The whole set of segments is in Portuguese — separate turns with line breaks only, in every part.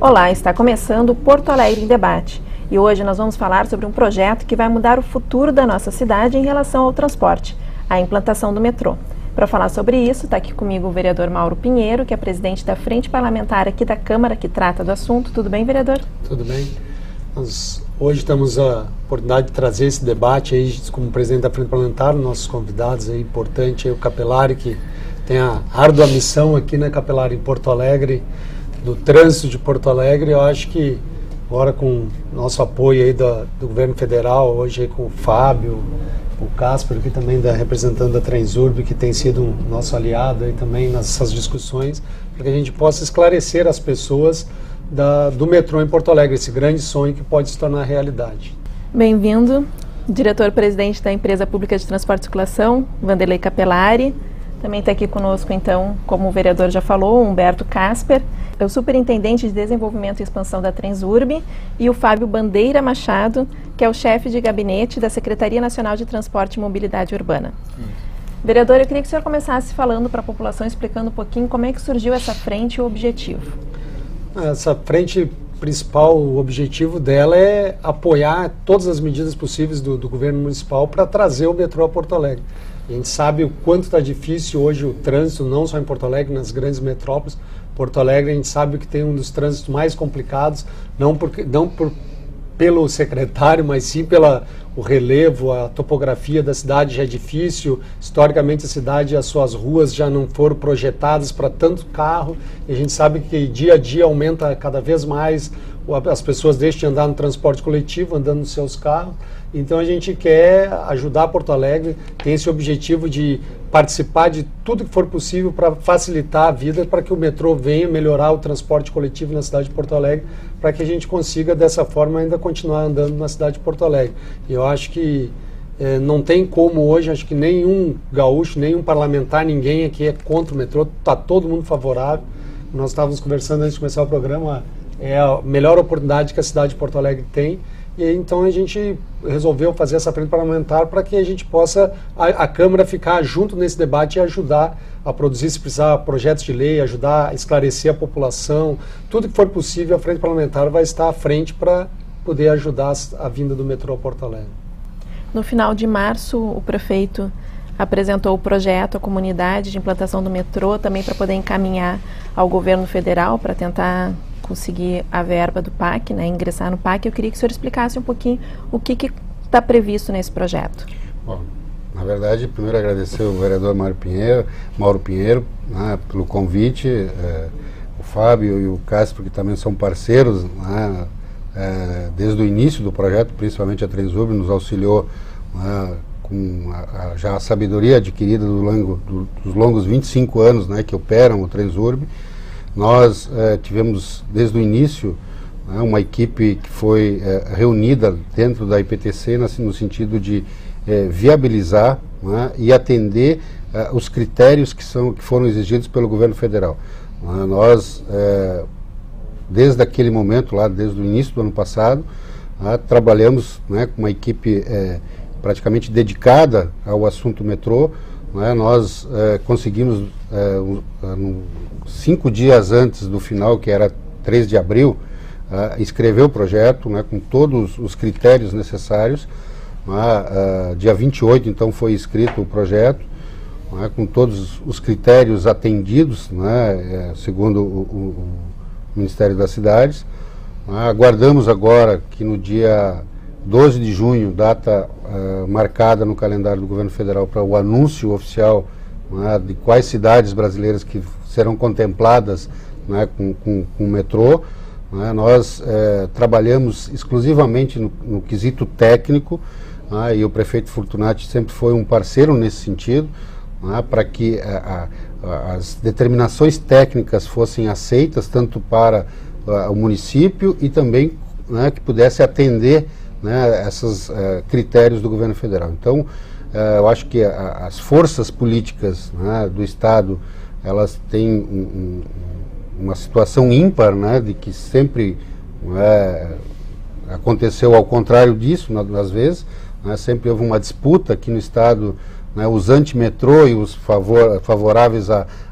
Olá, está começando o Porto Alegre em Debate e hoje nós vamos falar sobre um projeto que vai mudar o futuro da nossa cidade em relação ao transporte, a implantação do metrô. Para falar sobre isso, está aqui comigo o vereador Mauro Pinheiro, que é presidente da Frente Parlamentar aqui da Câmara, que trata do assunto. Tudo bem, vereador?
Tudo bem. Nós hoje temos a oportunidade de trazer esse debate aí como presidente da Frente Parlamentar, nossos convidados aí, importante aí, o Capelari, que tem a árdua missão aqui, né, Capelari, em Porto Alegre, do trânsito de Porto Alegre. Eu acho que agora com nosso apoio aí do governo federal, hoje aí com o Fábio, o Casper, aqui também representando a Transurb, que tem sido um nosso aliado aí também nessas discussões, para que a gente possa esclarecer as pessoas do metrô em Porto Alegre, esse grande sonho que pode se tornar realidade.
Bem-vindo, diretor-presidente da Empresa Pública de Transporte e Circulação, Vanderlei Capelari. Também está aqui conosco, então, como o vereador já falou, Humberto Casper, é o superintendente de desenvolvimento e expansão da Transurb, e o Fábio Bandeira Machado, que é o chefe de gabinete da Secretaria Nacional de Transporte e Mobilidade Urbana. Vereador, eu queria que o senhor começasse falando para a população, explicando um pouquinho como é que surgiu essa frente e o objetivo.
Essa frente principal, o objetivo dela é apoiar todas as medidas possíveis do governo municipal para trazer o metrô a Porto Alegre. A gente sabe o quanto está difícil hoje o trânsito, não só em Porto Alegre, nas grandes metrópoles. Porto Alegre, a gente sabe que tem um dos trânsitos mais complicados, não pelo secretário, mas sim o relevo, a topografia da cidade já é difícil. Historicamente, a cidade, as suas ruas já não foram projetadas para tanto carro, e a gente sabe que dia a dia aumenta cada vez mais, as pessoas deixam de andar no transporte coletivo, andando nos seus carros. Então a gente quer ajudar Porto Alegre, tem esse objetivo de participar de tudo que for possível para facilitar a vida, para que o metrô venha melhorar o transporte coletivo na cidade de Porto Alegre, para que a gente consiga dessa forma ainda continuar andando na cidade de Porto Alegre. E eu acho que não tem como hoje, acho que nenhum gaúcho, nenhum parlamentar, ninguém aqui é contra o metrô, está todo mundo favorável. Nós estávamos conversando antes de começar o programa, é a melhor oportunidade que a cidade de Porto Alegre tem. E então a gente resolveu fazer essa frente parlamentar para que a gente possa, a Câmara, ficar junto nesse debate e ajudar a produzir, se precisar, projetos de lei, ajudar a esclarecer a população. Tudo que for possível, a frente parlamentar vai estar à frente para poder ajudar a vinda do metrô a Porto Alegre.
No final de março, o prefeito apresentou o projeto à comunidade de implantação do metrô, também para poder encaminhar ao governo federal para tentar conseguir a verba do PAC, né, ingressar no PAC. Eu queria que o senhor explicasse um pouquinho o que está previsto nesse projeto.
Bom, na verdade, primeiro agradecer ao vereador Mauro Pinheiro, né, pelo convite, o Fábio e o Cássio, que também são parceiros, né, desde o início do projeto, principalmente a Transurb nos auxiliou, né, com já a sabedoria adquirida dos longos 25 anos, né, que operam o Transurb. Nós tivemos desde o início, né, uma equipe que foi reunida dentro da IPTC no sentido de viabilizar, né, e atender os critérios que foram exigidos pelo governo federal. Nós, desde aquele momento, desde o início do ano passado, trabalhamos, né, com uma equipe praticamente dedicada ao assunto metrô. Nós conseguimos, 5 dias antes do final, que era 3 de abril, escrever o projeto, né, com todos os critérios necessários. Dia 28, então, foi escrito o projeto, né, com todos os critérios atendidos, né, segundo o Ministério das Cidades. Aguardamos agora que no dia 12 de junho, data marcada no calendário do governo federal para o anúncio oficial, né, de quais cidades brasileiras que serão contempladas, né, com o metrô. Né. Nós trabalhamos exclusivamente no quesito técnico, né, e o prefeito Fortunati sempre foi um parceiro nesse sentido, né, para que as determinações técnicas fossem aceitas tanto para o município e também, né, que pudesse atender, né, esses critérios do governo federal. Então, eu acho que as forças políticas, né, do Estado, elas têm uma situação ímpar, né, de que sempre aconteceu ao contrário disso, às vezes, né, sempre houve uma disputa aqui no Estado, né, os anti-metrô e os favoráveis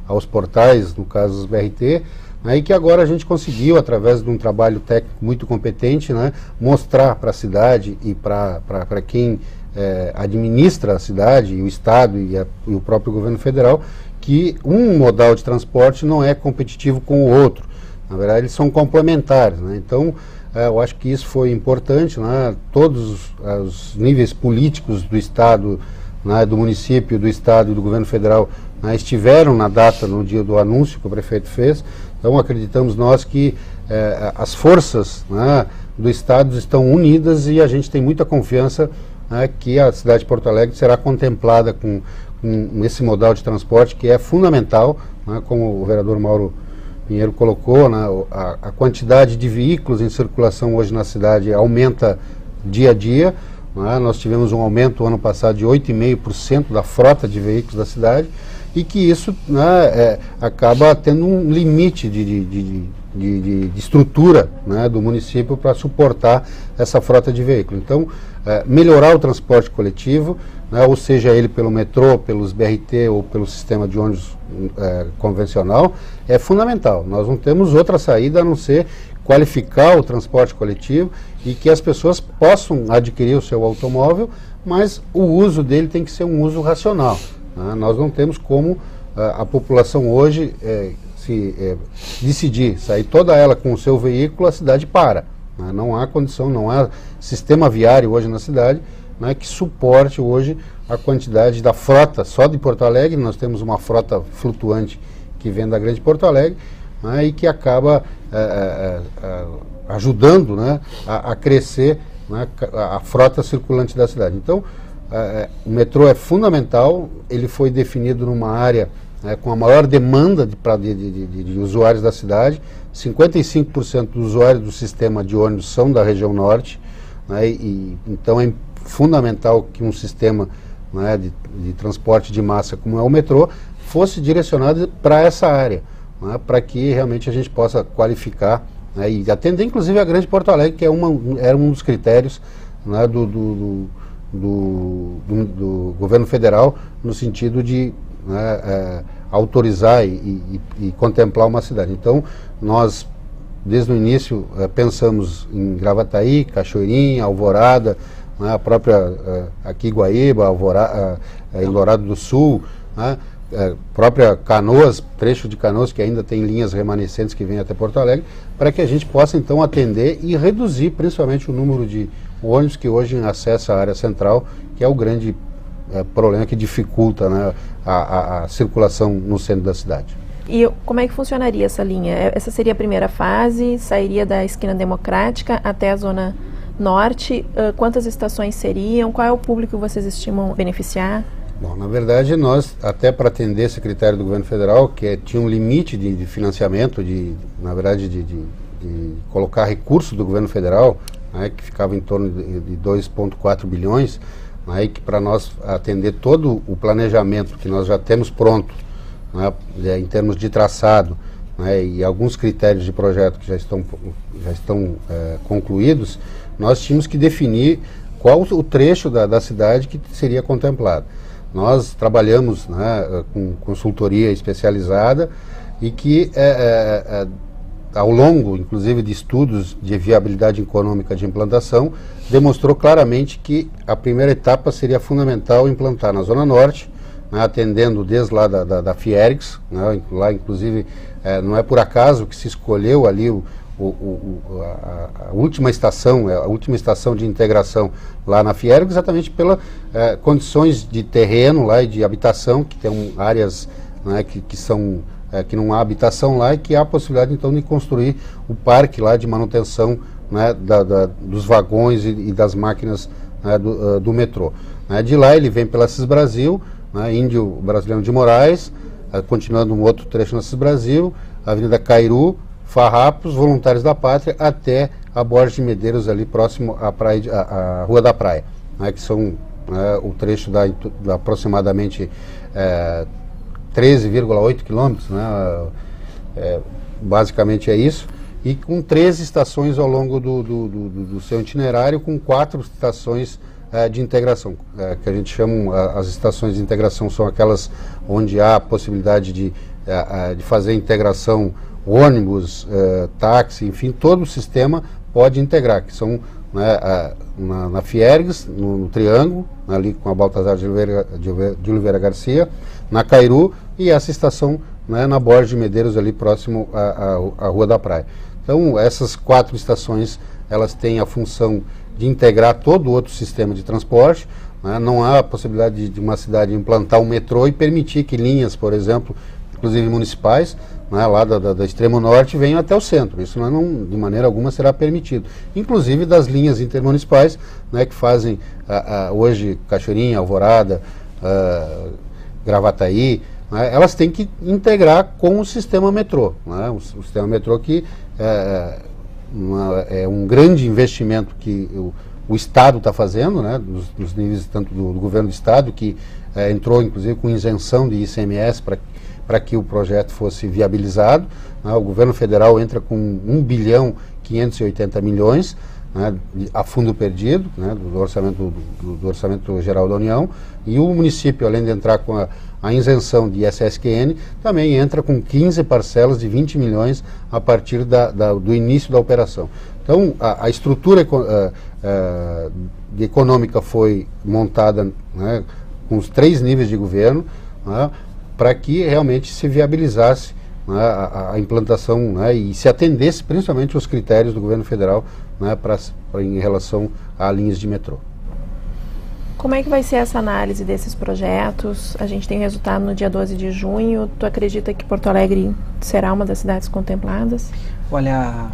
aos portais, no caso os BRT, E que agora a gente conseguiu, através de um trabalho técnico muito competente, né, mostrar para a cidade e para quem administra a cidade, e o Estado e o próprio governo federal, que um modal de transporte não é competitivo com o outro. Na verdade, eles são complementares, né? Então, eu acho que isso foi importante, né? Todos os níveis políticos do Estado, né, do município, do Estado e do governo federal, né, estiveram na data, no dia do anúncio que o prefeito fez. Então, acreditamos nós que as forças, né, do Estado estão unidas e a gente tem muita confiança, né, que a cidade de Porto Alegre será contemplada com esse modal de transporte que é fundamental, né, como o vereador Mauro Pinheiro colocou, né, a quantidade de veículos em circulação hoje na cidade aumenta dia a dia. Né, nós tivemos um aumento ano passado de 8,5% da frota de veículos da cidade, e que isso, né, acaba tendo um limite de estrutura, né, do município para suportar essa frota de veículos. Então, melhorar o transporte coletivo, né, ou seja ele pelo metrô, pelos BRT ou pelo sistema de ônibus convencional, é fundamental. Nós não temos outra saída a não ser qualificar o transporte coletivo e que as pessoas possam adquirir o seu automóvel, mas o uso dele tem que ser um uso racional. Né? Nós não temos como a população hoje decidir sair toda ela com o seu veículo, a cidade para. Né? Não há condição, não há sistema viário hoje na cidade, né, que suporte hoje a quantidade da frota. Só de Porto Alegre nós temos uma frota flutuante que vem da Grande Porto Alegre, né, e que acaba ajudando, né, a crescer, né, a frota circulante da cidade. Então, o metrô é fundamental. Ele foi definido numa área com a maior demanda de usuários da cidade. 55% dos usuários do sistema de ônibus são da região norte, né, então é fundamental que um sistema, né, de transporte de massa como é o metrô fosse direcionado para essa área, né, para que realmente a gente possa qualificar, né, e atender inclusive a Grande Porto Alegre, que era um dos critérios, né, do governo federal, no sentido de, né, autorizar e contemplar uma cidade. Então, nós, desde o início, pensamos em Gravataí, Cachoeirinha, Alvorada, né, a própria aqui Guaíba, Eldorado do Sul, né, própria Canoas, trecho de Canoas, que ainda tem linhas remanescentes que vêm até Porto Alegre, para que a gente possa então atender e reduzir principalmente o número de ônibus que hoje acessa a área central, que é o grande problema que dificulta, né, a circulação no centro da cidade.
E como é que funcionaria essa linha? Essa seria a primeira fase, sairia da esquina Democrática até a Zona Norte. Quantas estações seriam? Qual é o público que vocês estimam beneficiar?
Bom, na verdade, nós, até para atender esse critério do governo federal, que tinha um limite de financiamento, na verdade, de colocar recursos do governo federal, né, que ficava em torno de 2,4 bilhões, né, e que para nós atender todo o planejamento que nós já temos pronto, né, em termos de traçado, né, e alguns critérios de projeto que já estão concluídos, nós tínhamos que definir qual o trecho da cidade que seria contemplado. Nós trabalhamos, né, com consultoria especializada e que ao longo, inclusive, de estudos de viabilidade econômica de implantação, demonstrou claramente que a primeira etapa seria fundamental implantar na Zona Norte, né, atendendo desde lá da Fiergs, né, lá inclusive não é por acaso que se escolheu ali a última estação de integração lá na Fiergs, exatamente pelas condições de terreno lá e de habitação, que tem áreas, né, que não há habitação lá e que há a possibilidade então de construir o parque lá de manutenção, né, dos vagões e das máquinas, né, do metrô. Né, de lá ele vem pela Cis Brasil, né, Índio Brasileiro de Moraes, continuando um outro trecho na Cis Brasil, Avenida Cairu, Farrapos, Voluntários da Pátria, até a Borges de Medeiros, ali próximo à Rua da Praia, né, que são o trecho da aproximadamente 13,8 quilômetros, né, basicamente é isso, e com 13 estações ao longo do seu itinerário, com 4 estações de integração, que a gente chama, as estações de integração são aquelas onde há a possibilidade de fazer integração ônibus, táxi, enfim, todo o sistema pode integrar, que são, né, na Fiergues, no Triângulo, ali com a Baltazar de Oliveira Garcia, na Cairu, e essa estação, né, na Borges de Medeiros, ali próximo à Rua da Praia. Então, essas 4 estações, elas têm a função de integrar todo o outro sistema de transporte, né? Não há a possibilidade de uma cidade implantar um metrô e permitir que linhas, por exemplo, inclusive municipais, né, lá da extremo norte, venham até o centro. Isso não, de maneira alguma será permitido. Inclusive das linhas intermunicipais, né, que fazem hoje Cachoeirinha, Alvorada, Gravataí, né, elas têm que integrar com o sistema metrô. Né, o sistema metrô que é um grande investimento que o Estado está fazendo, né, nos níveis tanto do governo do Estado, que entrou inclusive com isenção de ICMS para que o projeto fosse viabilizado. Né, o governo federal entra com 1 bilhão 580 milhões, né, a fundo perdido, né, do orçamento geral da União, e o município, além de entrar com a isenção de ISSQN, também entra com 15 parcelas de 20 milhões a partir do início da operação. Então, a estrutura econômica foi montada, né, com os 3 níveis de governo, né, para que realmente se viabilizasse, né, a implantação, né, e se atendesse principalmente aos critérios do governo federal, né, em relação a linhas de metrô.
Como é que vai ser essa análise desses projetos? A gente tem resultado no dia 12 de junho. Tu acredita que Porto Alegre será uma das cidades contempladas?
Olha,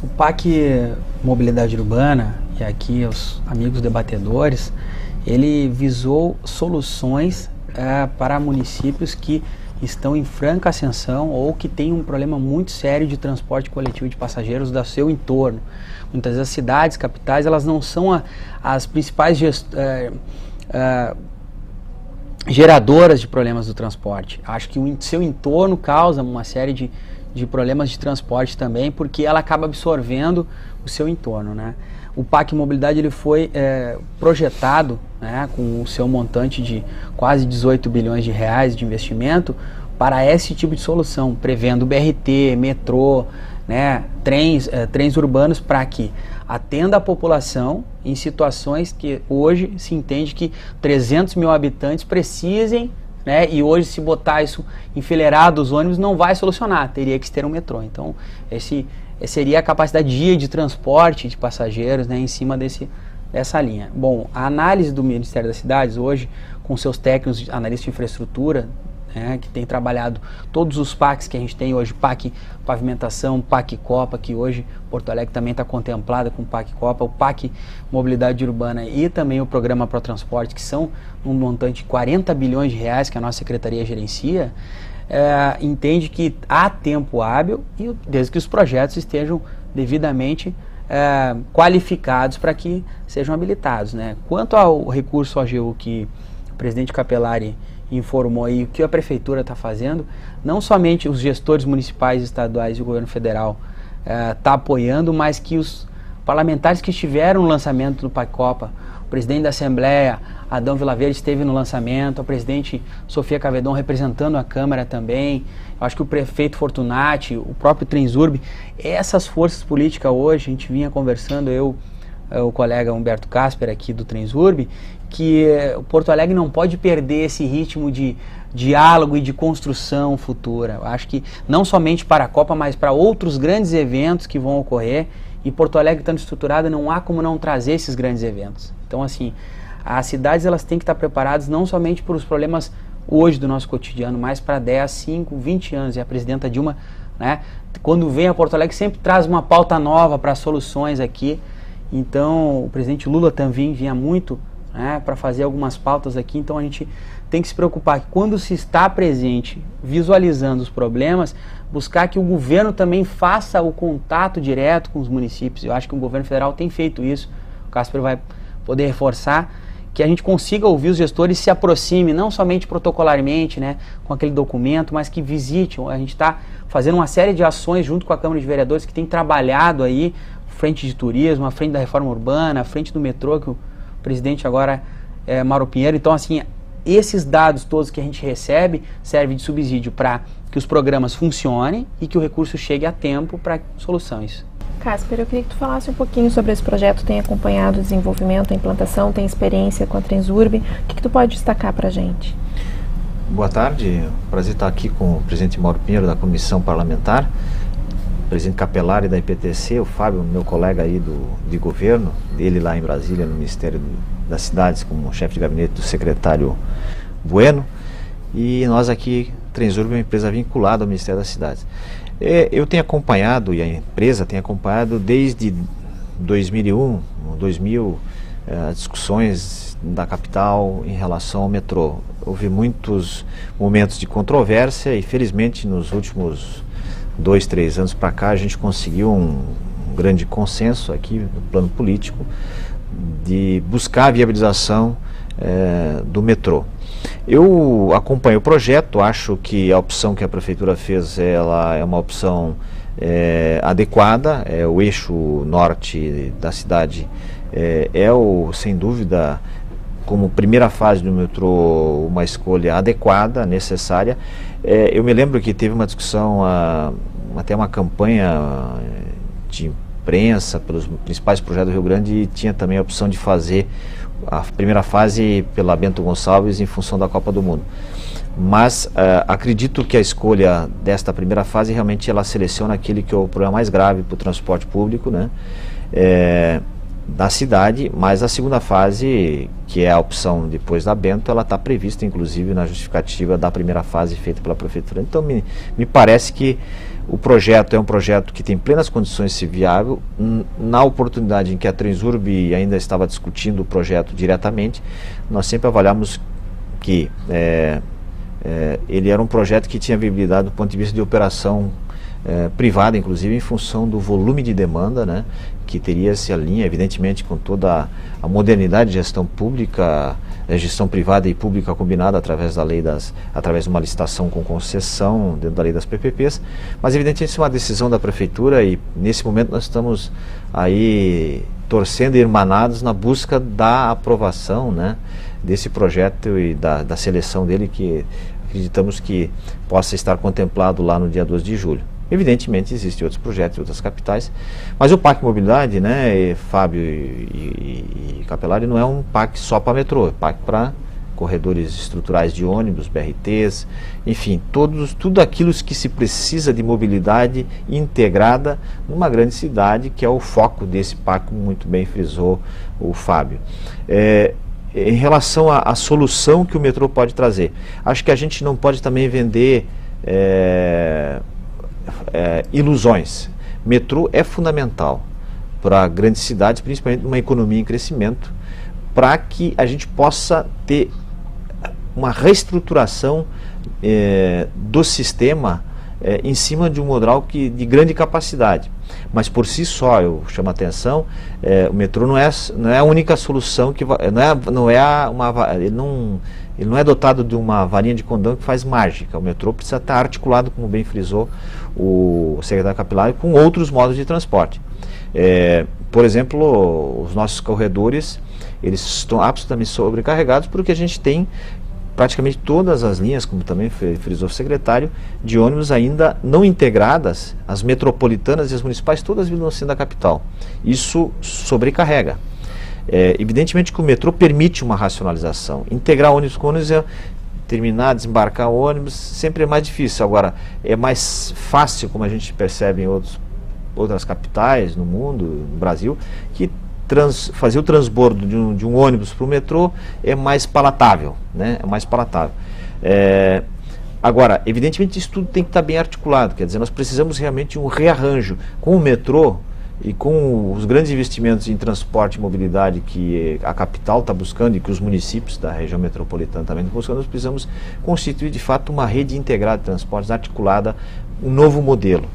o PAC Mobilidade Urbana, e aqui os amigos debatedores, ele visou soluções para municípios que estão em franca ascensão ou que têm um problema muito sério de transporte coletivo de passageiros do seu entorno. Muitas vezes as cidades, capitais, elas não são as principais geradoras de problemas do transporte. Acho que o seu entorno causa uma série de problemas de transporte também, porque ela acaba absorvendo o seu entorno, né? O PAC Mobilidade ele foi projetado, né, com o seu montante de quase 18 bilhões de reais de investimento para esse tipo de solução, prevendo BRT, metrô, né, trens urbanos, para que atenda a população em situações que hoje se entende que 300 mil habitantes precisem, né, e hoje se botar isso enfileirado os ônibus não vai solucionar, teria que ter um metrô. Então seria a capacidade de transporte de passageiros, né, em cima dessa linha. Bom, a análise do Ministério das Cidades hoje, com seus técnicos, analistas de infraestrutura, né, que tem trabalhado todos os PACs que a gente tem hoje, PAC Pavimentação, PAC Copa, que hoje Porto Alegre também está contemplada com o PAC Copa, o PAC Mobilidade Urbana e também o Programa Pro Transporte, que são um montante de 40 bilhões de reais que a nossa Secretaria gerencia, entende que há tempo hábil, e desde que os projetos estejam devidamente qualificados para que sejam habilitados, né? Quanto ao recurso AGU que o presidente Capelari informou aí, o que a Prefeitura está fazendo, não somente os gestores municipais, estaduais e o governo federal está apoiando, mas que os parlamentares que estiveram no lançamento do PAC Copa, o presidente da Assembleia, Adão Vilaverde, esteve no lançamento, a presidente Sofia Cavedon representando a Câmara também, eu acho que o prefeito Fortunati, o próprio Transurb, essas forças políticas hoje, a gente vinha conversando, o colega Humberto Casper aqui do Transurb, que o Porto Alegre não pode perder esse ritmo de diálogo e de construção futura. Eu acho que não somente para a Copa, mas para outros grandes eventos que vão ocorrer, e Porto Alegre estando estruturada, não há como não trazer esses grandes eventos. Então, assim, as cidades elas têm que estar preparadas não somente para os problemas hoje do nosso cotidiano, mas para 10, 5, 20 anos. E a presidenta Dilma, né, quando vem a Porto Alegre, sempre traz uma pauta nova para soluções aqui. Então, o presidente Lula também vinha muito, né, para fazer algumas pautas aqui. Então, a gente tem que se preocupar que quando se está presente, visualizando os problemas, buscar que o governo também faça o contato direto com os municípios. Eu acho que o governo federal tem feito isso. O Casper vai poder reforçar, que a gente consiga ouvir os gestores, se aproxime, não somente protocolarmente, né, com aquele documento, mas que visite. A gente está fazendo uma série de ações junto com a Câmara de Vereadores que tem trabalhado aí, frente de turismo, a frente da reforma urbana, a frente do metrô, que o presidente agora é Mauro Pinheiro. Então, assim, esses dados todos que a gente recebe servem de subsídio para que os programas funcionem e que o recurso chegue a tempo para soluções.
Casper, eu queria que tu falasse um pouquinho sobre esse projeto, tem acompanhado o desenvolvimento, a implantação, tem experiência com a Transurb, o que tu pode destacar para a gente?
Boa tarde, prazer estar aqui com o presidente Mauro Pinheiro da Comissão Parlamentar, o presidente Capelari da IPTC, o Fábio, meu colega aí de governo, dele lá em Brasília, no Ministério das Cidades, como chefe de gabinete do secretário Bueno, e nós aqui, Transurb, é uma empresa vinculada ao Ministério das Cidades. Eu tenho acompanhado, e a empresa tem acompanhado desde 2001, 2000, as discussões da capital em relação ao metrô. Houve muitos momentos de controvérsia e felizmente nos últimos 2, 3 anos para cá a gente conseguiu um grande consenso aqui no plano político de buscar a viabilização do metrô. Eu acompanho o projeto, acho que a opção que a Prefeitura fez ela é uma opção adequada, o eixo norte da cidade sem dúvida, como primeira fase do metrô, uma escolha adequada, necessária. Eu me lembro que teve uma discussão, até uma campanha de imprensa pelos principais projetos do Rio Grande e tinha também a opção de fazer a primeira fase pela Bento Gonçalves em função da Copa do Mundo. Mas acredito que a escolha desta primeira fase realmente ela seleciona aquele que é o problema mais grave para o transporte público, né, da cidade, mas a segunda fase, que é a opção depois da Bento, ela está prevista inclusive na justificativa da primeira fase feita pela Prefeitura. Então me parece que o projeto é um projeto que tem plenas condições de ser viável. Na oportunidade em que a Transurb ainda estava discutindo o projeto diretamente, nós sempre avaliamos que ele era um projeto que tinha viabilidade do ponto de vista de operação privada, inclusive em função do volume de demanda, né, que teria se alinha evidentemente com toda a modernidade de gestão pública, gestão privada e pública combinada através da lei através de uma licitação com concessão dentro da lei das PPPs, mas evidentemente isso é uma decisão da Prefeitura e nesse momento nós estamos aí torcendo e irmanados na busca da aprovação, né, desse projeto e da seleção dele, que acreditamos que possa estar contemplado lá no dia 12 de julho. Evidentemente existem outros projetos em outras capitais, mas o PAC Mobilidade, né, Fábio e Capelari, não é um PAC só para metrô, é PAC para corredores estruturais de ônibus, BRTs, enfim, tudo aquilo que se precisa de mobilidade integrada numa grande cidade, que é o foco desse PAC, como muito bem frisou o Fábio. Em relação à solução que o metrô pode trazer, acho que a gente não pode também vender ilusões. Metrô é fundamental para grandes cidades, principalmente numa economia em crescimento, para que a gente possa ter uma reestruturação do sistema em cima de um modal de grande capacidade. Mas por si só, eu chamo a atenção, o metrô não é a única solução que ele não é dotado de uma varinha de condão que faz mágica. O metrô precisa estar articulado, como bem frisou o secretário Capelari, com outros modos de transporte. Por exemplo, os nossos corredores, eles estão absolutamente sobrecarregados porque a gente tem praticamente todas as linhas, como também frisou o secretário, de ônibus ainda não integradas, as metropolitanas e as municipais, todas vindo no centro da capital. Isso sobrecarrega. Evidentemente que o metrô permite uma racionalização. Integrar ônibus com ônibus terminar, desembarcar o ônibus, sempre é mais difícil. Agora, é mais fácil, como a gente percebe em outras capitais no mundo, no Brasil, que fazer o transbordo de um ônibus para o metrô é mais palatável, né? É mais palatável. Agora, evidentemente isso tudo tem que estar bem articulado, quer dizer, nós precisamos realmente de um rearranjo com o metrô e com os grandes investimentos em transporte e mobilidade que a capital está buscando e que os municípios da região metropolitana também estão buscando. Nós precisamos constituir de fato uma rede integrada de transportes articulada, um novo modelo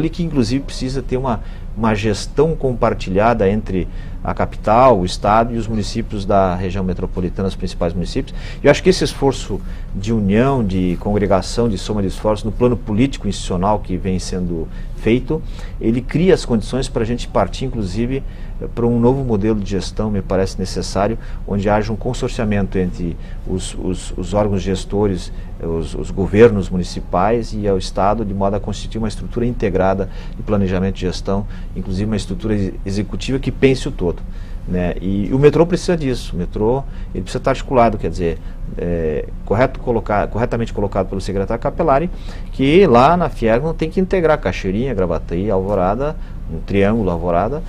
e que inclusive precisa ter uma gestão compartilhada entre a capital, o estado e os municípios da região metropolitana, os principais municípios. E eu acho que esse esforço de união, de congregação, de soma de esforços no plano político institucional que vem sendo feito, ele cria as condições para a gente partir, inclusive, para um novo modelo de gestão, me parece necessário, onde haja um consorciamento entre os órgãos gestores, os governos municipais e o Estado, de modo a constituir uma estrutura integrada de planejamento de gestão, inclusive uma estrutura executiva que pense o todo. Né? E o metrô precisa disso. O metrô ele precisa estar articulado, quer dizer, corretamente colocado pelo secretário Capelari, que lá na Fiergs tem que integrar Cachoeirinha, Gravataí, Alvorada, um triângulo Alvorada,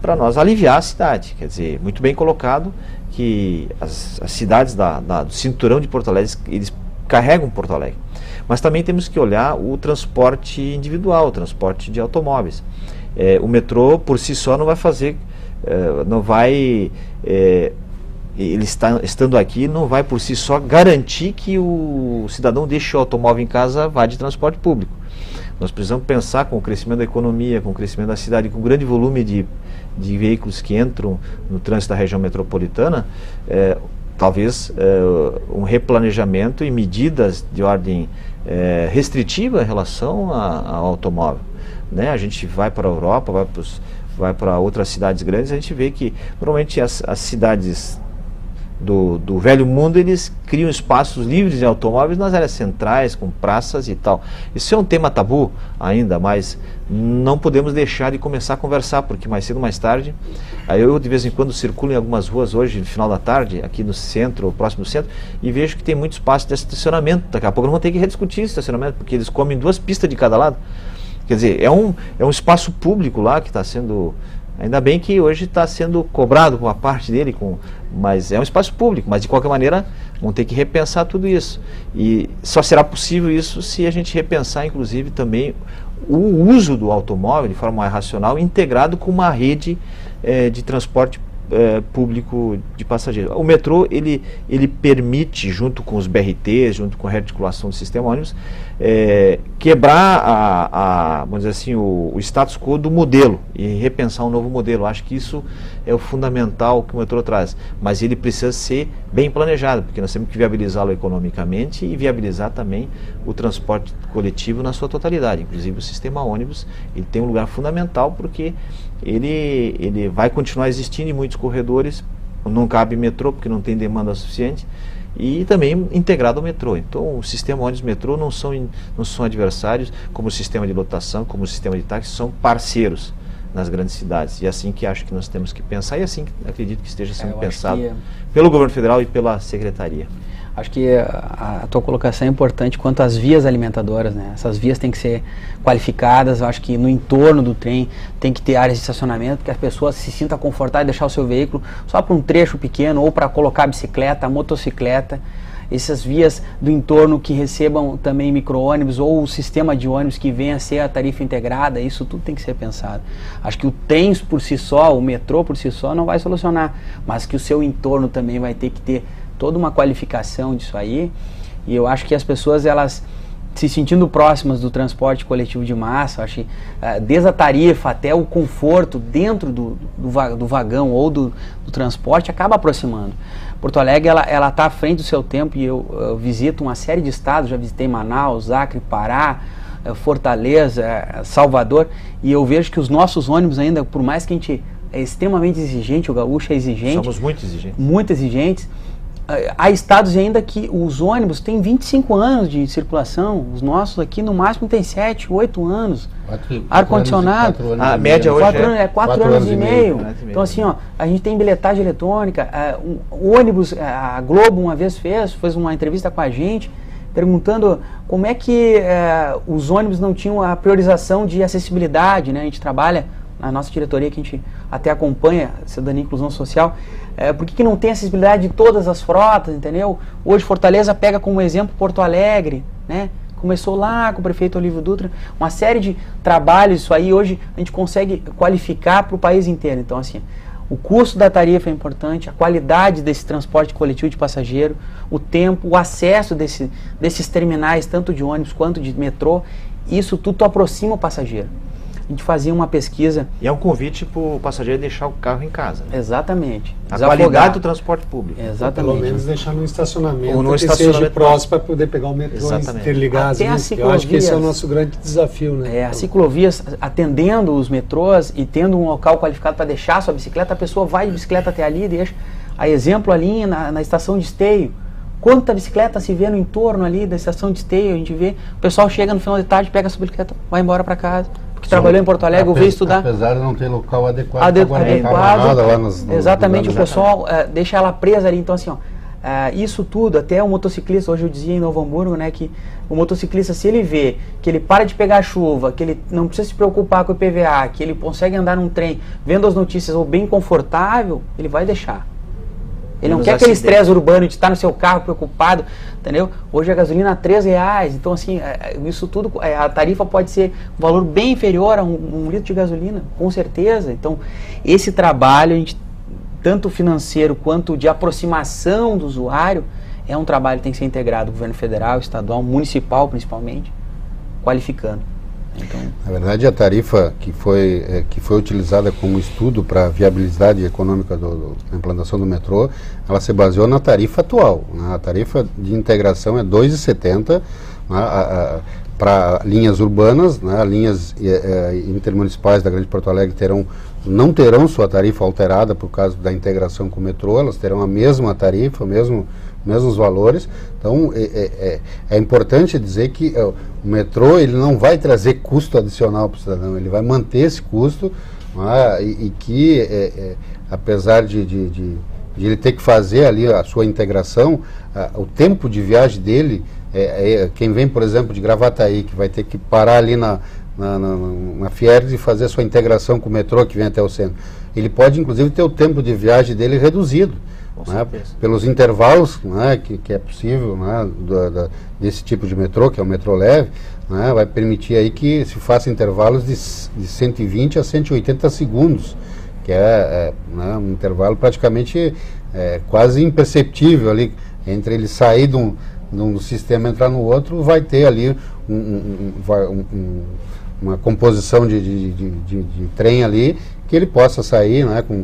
para nós aliviar a cidade. Quer dizer, muito bem colocado que as cidades do cinturão de Porto Alegre, eles carregam Porto Alegre. Mas também temos que olhar o transporte individual, o transporte de automóveis. O metrô por si só não vai fazer, ele estando aqui, não vai por si só garantir que o cidadão deixe o automóvel em casa, vá de transporte público. Nós precisamos pensar com o crescimento da economia, com o crescimento da cidade, com o grande volume de veículos que entram no trânsito da região metropolitana, talvez um replanejamento e medidas de ordem restritiva em relação ao automóvel. Né? A gente vai para a Europa, vai para outras cidades grandes, a gente vê que normalmente as cidades do velho mundo, eles criam espaços livres de automóveis nas áreas centrais, com praças e tal. Isso é um tema tabu ainda, mas não podemos deixar de começar a conversar, porque mais cedo ou mais tarde, eu de vez em quando circulo em algumas ruas hoje, no final da tarde, aqui no centro, ou próximo do centro, e vejo que tem muito espaço de estacionamento. Daqui a pouco nós vamos ter que rediscutir esse estacionamento, porque eles comem 2 pistas de cada lado. Quer dizer, é um espaço público lá que está sendo... Ainda bem que hoje está sendo cobrado com a parte dele, mas é um espaço público, mas de qualquer maneira vão ter que repensar tudo isso. E só será possível isso se a gente repensar, inclusive, também o uso do automóvel de forma mais racional, integrado com uma rede de transporte público de passageiros. O metrô, ele permite, junto com os BRTs, junto com a rearticulação do sistema ônibus, quebrar vamos dizer assim, o status quo do modelo e repensar um novo modelo. Acho que isso é o fundamental que o metrô traz, mas ele precisa ser bem planejado, porque nós temos que viabilizá-lo economicamente e viabilizar também o transporte coletivo na sua totalidade. Inclusive o sistema ônibus, ele tem um lugar fundamental, porque ele vai continuar existindo em muitos corredores, não cabe metrô porque não tem demanda suficiente, e também integrado ao metrô. Então o sistema ônibus metrô não são adversários, como o sistema de lotação, como o sistema de táxi, são parceiros nas grandes cidades. E é assim que acho que nós temos que pensar, e assim que acredito que esteja sendo pensado pelo governo federal e pela secretaria.
Acho que a tua colocação é importante quanto às vias alimentadoras, né? Essas vias têm que ser qualificadas. Eu acho que no entorno do trem tem que ter áreas de estacionamento, que as pessoas se sintam confortáveis em deixar o seu veículo só para um trecho pequeno, ou para colocar a bicicleta, a motocicleta. Essas vias do entorno que recebam também micro-ônibus, ou o sistema de ônibus que venha a ser a tarifa integrada, isso tudo tem que ser pensado. Acho que o trem por si só, o metrô por si só não vai solucionar, mas que o seu entorno também vai ter que ter toda uma qualificação disso aí. E eu acho que as pessoas, elas se sentindo próximas do transporte coletivo de massa, acho que desde a tarifa até o conforto dentro do vagão ou do transporte, acaba aproximando. Porto Alegre, ela está à frente do seu tempo, e eu visito uma série de estados, já visitei Manaus, Acre, Pará, Fortaleza, Salvador, e eu vejo que os nossos ônibus ainda, por mais que a gente é extremamente exigente, o gaúcho é exigente.
Somos muito exigentes.
Muito exigentes. Há estados ainda que os ônibus têm 25 anos de circulação, os nossos aqui no máximo tem 7, 8 anos. Ar-condicionado.
A média hoje
é 4 anos e meio. Então assim, ó, a gente tem bilhetagem eletrônica, o ônibus, a Globo uma vez fez uma entrevista com a gente, perguntando como é que os ônibus não tinham a priorização de acessibilidade, né? A gente trabalha na nossa diretoria, que a gente até acompanha cidadania e inclusão social, por que não tem acessibilidade de todas as frotas, entendeu? Hoje Fortaleza pega como exemplo Porto Alegre, né? Começou lá com o prefeito Olívio Dutra, uma série de trabalhos, isso aí hoje a gente consegue qualificar para o país inteiro. Então assim, o custo da tarifa é importante, a qualidade desse transporte coletivo de passageiro, o tempo, o acesso desses terminais, tanto de ônibus quanto de metrô, isso tudo aproxima o passageiro. a gente fazia uma pesquisa.
E é um convite para o passageiro deixar o carro em casa. Né?
Exatamente.
A qualidade do transporte público.
Exatamente.
Pelo menos deixar no estacionamento,
ou no
que
estacionamento
seja próximo para poder pegar o metrô e interligar as linhas. Eu acho que esse é o nosso grande desafio, né?
As ciclovias, atendendo os metrôs e tendo um local qualificado para deixar a sua bicicleta, a pessoa vai de bicicleta até ali e deixa. A exemplo ali na estação de esteio. Quanta bicicleta se vê no entorno ali da estação de esteio, a gente vê, o pessoal chega no final de tarde, pega a sua bicicleta, vai embora para casa, porque trabalhou em Porto Alegre, ou veio estudar.
Apesar de não ter local adequado,
adequado
lá
exatamente, o pessoal deixa ela presa ali, então assim, ó, isso tudo, até o motociclista, hoje eu dizia em Novo Hamburgo, né, que o motociclista, se ele vê que ele para de pegar chuva, que ele não precisa se preocupar com o IPVA, que ele consegue andar num trem, vendo as notícias, ou bem confortável, ele vai deixar. Ele não quer aquele estresse urbano de estar no seu carro preocupado, entendeu? Hoje a gasolina R$3, então assim, isso tudo, a tarifa pode ser um valor bem inferior a um litro de gasolina, com certeza. Então, esse trabalho, a gente, tanto financeiro quanto de aproximação do usuário, é um trabalho que tem que ser integrado, governo federal, estadual, municipal principalmente, qualificando. Então,
na verdade, a tarifa que foi utilizada como estudo para a viabilidade econômica da implantação do metrô, ela se baseou na tarifa atual. Né? A tarifa de integração é R$ 2,70 para linhas urbanas, né? Linhas intermunicipais da Grande Porto Alegre não terão sua tarifa alterada por causa da integração com o metrô, elas terão a mesma tarifa, mesmos valores. Então é importante dizer que o metrô ele não vai trazer custo adicional para o cidadão, ele vai manter esse custo, né, e que apesar de ele ter que fazer ali a sua integração, o tempo de viagem dele, quem vem, por exemplo, de Gravataí, que vai ter que parar ali na Fiergs e fazer a sua integração com o metrô que vem até o centro, ele pode inclusive ter o tempo de viagem dele reduzido, né, pelos intervalos, né, que é possível, né, desse tipo de metrô, que é o metrô leve, né, vai permitir aí que se faça intervalos de 120 a 180 segundos, que né, um intervalo praticamente quase imperceptível ali, entre ele sair de um sistema e entrar no outro, vai ter ali uma composição de trem ali, que ele possa sair, né, com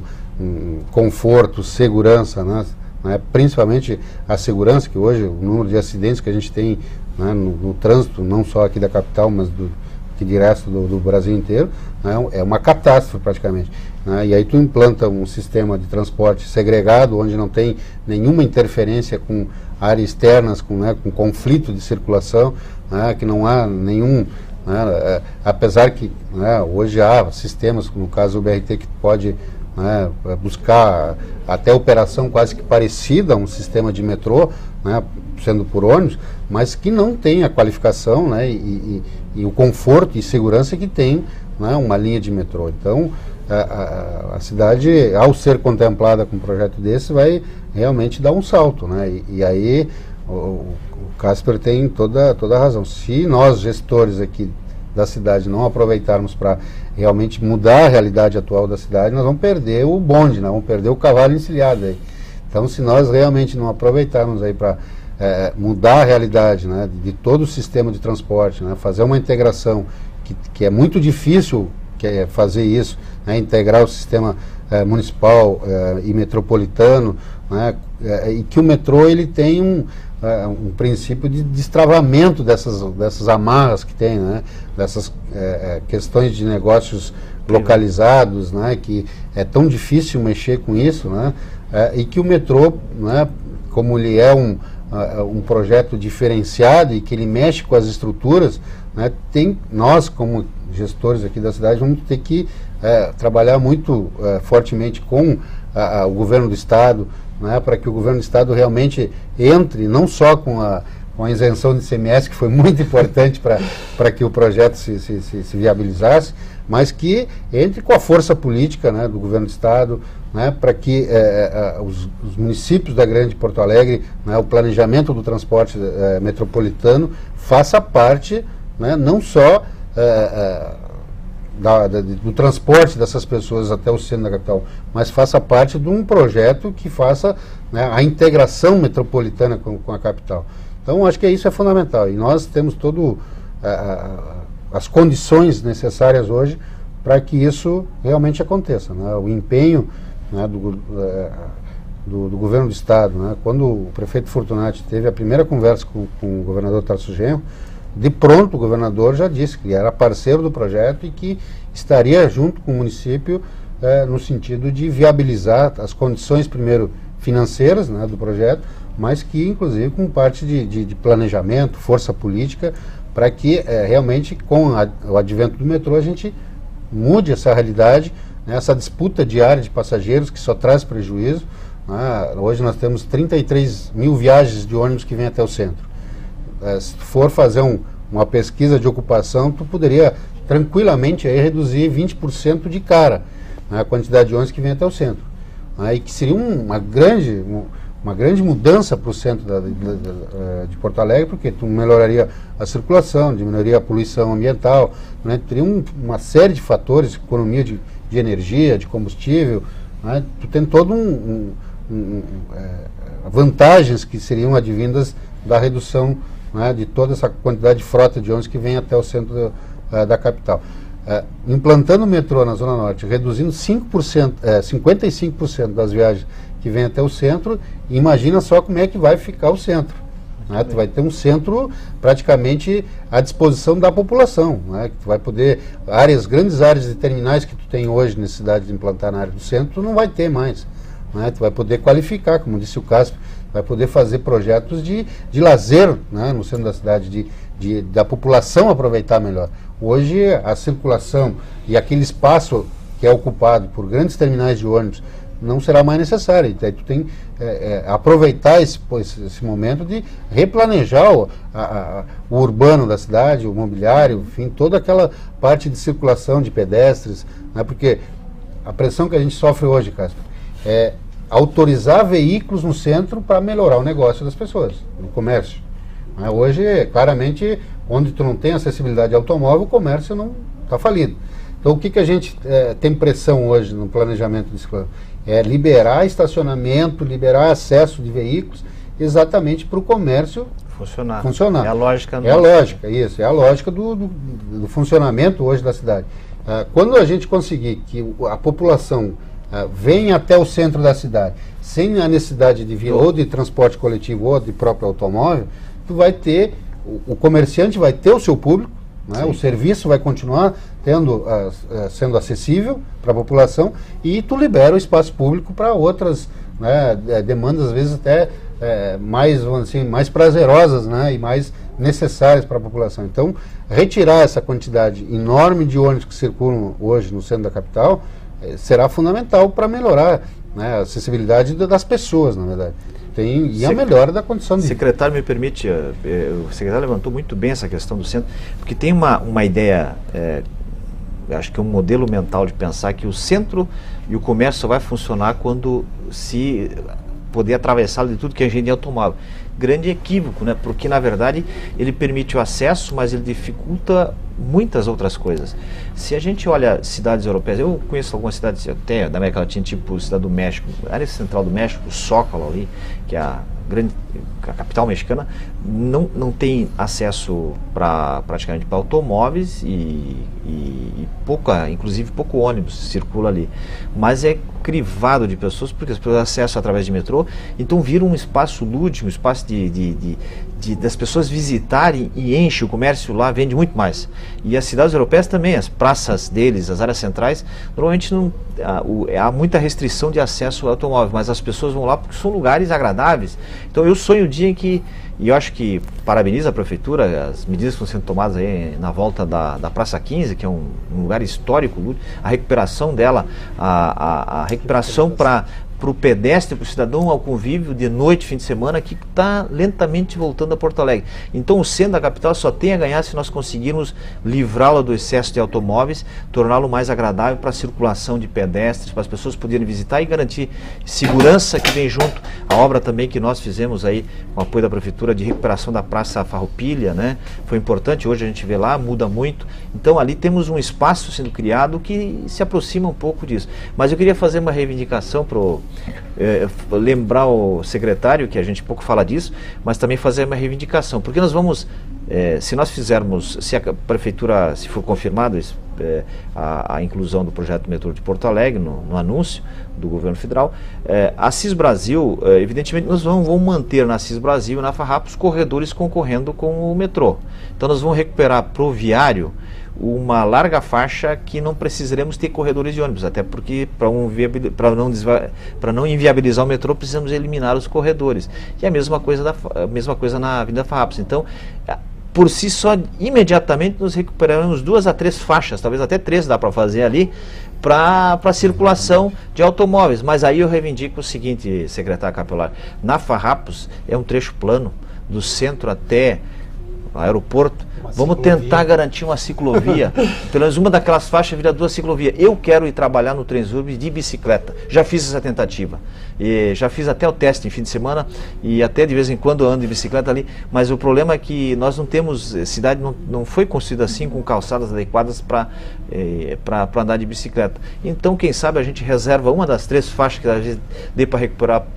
conforto, segurança, né, principalmente a segurança, que hoje o número de acidentes que a gente tem, né, no trânsito, não só aqui da capital, mas aqui de resto do Brasil inteiro, né, é uma catástrofe praticamente. Né, e aí tu implanta um sistema de transporte segregado, onde não tem nenhuma interferência com áreas externas, com conflito de circulação, né, que não há nenhum... Né, apesar que, né, hoje há sistemas, no caso do BRT, que pode, né, buscar até operação quase que parecida a um sistema de metrô, né, sendo por ônibus, mas que não tem a qualificação, né, e o conforto e segurança que tem, né, uma linha de metrô. Então, a cidade, ao ser contemplada com um projeto desse, vai realmente dar um salto, né, e aí o Casper tem toda a razão. Se nós, gestores aqui da cidade, não aproveitarmos para realmente mudar a realidade atual da cidade, nós vamos perder o bonde, nós vamos perder o cavalo encilhado aí. Então, se nós realmente não aproveitarmos aí para mudar a realidade, né, de todo o sistema de transporte, né, fazer uma integração que é muito difícil fazer isso, né, integrar o sistema municipal e metropolitano, né, e que o metrô ele tem um princípio de destravamento dessas amarras que tem, né, dessas questões de negócios localizados, né, que é tão difícil mexer com isso, né, e que o metrô, né, como ele é um projeto diferenciado e que ele mexe com as estruturas, né, nós como gestores aqui da cidade vamos ter que trabalhar muito fortemente com o governo do estado, né, para que o governo do estado realmente entre, não só com a isenção de ICMS, que foi muito importante para que o projeto se viabilizasse, mas que entre com a força política, né, do governo do estado, né, para que os municípios da Grande Porto Alegre, né, o planejamento do transporte metropolitano faça parte, né, não só do transporte dessas pessoas até o centro da capital, mas faça parte de um projeto que faça, né, a integração metropolitana com a capital. Então, acho que isso é fundamental. E nós temos todo as condições necessárias hoje para que isso realmente aconteça, né? O empenho, né, do governo do estado, né? Quando o prefeito Fortunati teve a primeira conversa com o governador Tarso Genro, de pronto o governador já disse que era parceiro do projeto e que estaria junto com o município no sentido de viabilizar as condições, primeiro financeiras, né, do projeto, mas que inclusive com parte de planejamento, força política, para que realmente com o advento do metrô a gente mude essa realidade, né, essa disputa diária de passageiros que só traz prejuízo. Hoje nós temos 33 mil viagens de ônibus que vêm até o centro. Se tu for fazer uma pesquisa de ocupação, tu poderia tranquilamente aí reduzir 20% de cara, né, a quantidade de ônibus que vem até o centro. E que seria uma grande mudança para o centro de Porto Alegre, porque tu melhoraria a circulação, diminuiria a poluição ambiental, né, teria uma série de fatores, economia de energia, de combustível, né, tu tem todo vantagens que seriam advindas da redução, né, de toda essa quantidade de frota de ônibus que vem até o centro da capital. Implantando o metrô na Zona Norte, reduzindo 55% das viagens que vem até o centro, imagina só como é que vai ficar o centro. Né? Tu vai ter um centro praticamente à disposição da população, né? Que tu vai poder, grandes áreas de terminais que tu tem hoje necessidade de implantar na área do centro, tu não vai ter mais. Né? Tu vai poder qualificar, como disse o Cássio, vai poder fazer projetos de lazer, né, no centro da cidade, da população aproveitar melhor. Hoje a circulação e aquele espaço que é ocupado por grandes terminais de ônibus não será mais necessário. Então, tu tem aproveitar esse momento de replanejar o urbano da cidade, o mobiliário, enfim, toda aquela parte de circulação de pedestres, né, porque a pressão que a gente sofre hoje, Cássio, é autorizar veículos no centro para melhorar o negócio das pessoas, no comércio. Né? Hoje, claramente, onde tu não tem acessibilidade ao automóvel, o comércio não está falido. Então, o que a gente tem pressão hoje no planejamento desse plano? É liberar estacionamento, liberar acesso de veículos, exatamente para o comércio funcionar.
É a lógica.
É a lógica, isso. É a lógica do funcionamento hoje da cidade. Quando a gente conseguir que a população venha até o centro da cidade, sem a necessidade de vir ou de transporte coletivo ou de próprio automóvel, tu vai ter, o comerciante vai ter o seu público, né? O serviço vai continuar sendo acessível para a população e tu libera o espaço público para outras, né, demandas, às vezes até mais, vamos dizer, mais prazerosas, né, e mais necessárias para a população. Então, retirar essa quantidade enorme de ônibus que circulam hoje no centro da capital será fundamental para melhorar, né, a acessibilidade das pessoas, na verdade. E a melhora da condição de vida.
Secretário, me permite, o secretário levantou muito bem essa questão do centro, porque tem uma ideia, acho que é um modelo mental de pensar que o centro e o comércio só vai funcionar quando se poder atravessá-lo de tudo que é engenharia automóvel. Grande equívoco, né? Porque na verdade ele permite o acesso, mas ele dificulta muitas outras coisas. Se a gente olha cidades europeias, eu conheço algumas cidades até da América Latina, tipo Cidade do México, a área central do México, o Zócalo ali, que é a capital mexicana, não tem acesso praticamente para automóveis e inclusive pouco ônibus circula ali, mas é crivado de pessoas, porque as pessoas acessam através de metrô, então vira um espaço lúdico, um espaço das pessoas visitarem e enche o comércio lá, vende muito mais. E as cidades europeias também, as praças deles, as áreas centrais, normalmente há muita restrição de acesso ao automóvel, mas as pessoas vão lá porque são lugares agradáveis. Então eu sonho o dia em que, e eu acho que parabenizo a prefeitura, as medidas que estão sendo tomadas aí na volta da Praça 15, que é um lugar histórico, a recuperação dela, a recuperação para o pedestre, para o cidadão, ao convívio de noite, fim de semana, que está lentamente voltando a Porto Alegre. Então o centro da capital só tem a ganhar se nós conseguirmos livrá-lo do excesso de automóveis, torná-lo mais agradável para a circulação de pedestres, para as pessoas poderem visitar e garantir segurança, que vem junto a obra também que nós fizemos aí com o apoio da prefeitura de recuperação da Praça Farroupilha, né? Foi importante, hoje a gente vê lá, muda muito. Então ali temos um espaço sendo criado que se aproxima um pouco disso. Mas eu queria fazer uma reivindicação lembrar o secretário, que a gente pouco fala disso, mas também fazer uma reivindicação, porque nós vamos Se nós fizermos, se a prefeitura, se for confirmado a inclusão do projeto metrô de Porto Alegre no anúncio do governo federal, a CIS Brasil, evidentemente nós vamos manter na CIS Brasil e na Farrapos corredores concorrendo com o metrô. Então nós vamos recuperar para o viário uma larga faixa que não precisaremos ter corredores de ônibus, até porque para não inviabilizar o metrô precisamos eliminar os corredores. E a mesma coisa na Avenida Farrapos. Então, por si só, imediatamente nos recuperaremos 2 a 3 faixas, talvez até 3 dá para fazer ali, para circulação de automóveis. Mas aí eu reivindico o seguinte, secretário Capelar, na Farrapos é um trecho plano, do centro até o aeroporto. Vamos tentar garantir uma ciclovia, pelo menos uma daquelas faixas vira 2 ciclovias. Eu quero ir trabalhar no Transurb de bicicleta, já fiz essa tentativa, e já fiz até o teste em fim de semana, e até de vez em quando eu ando de bicicleta ali, mas o problema é que nós não temos, cidade não foi construída assim, com calçadas adequadas para andar de bicicleta. Então, quem sabe a gente reserva uma das 3 faixas que a gente dê para recuperar,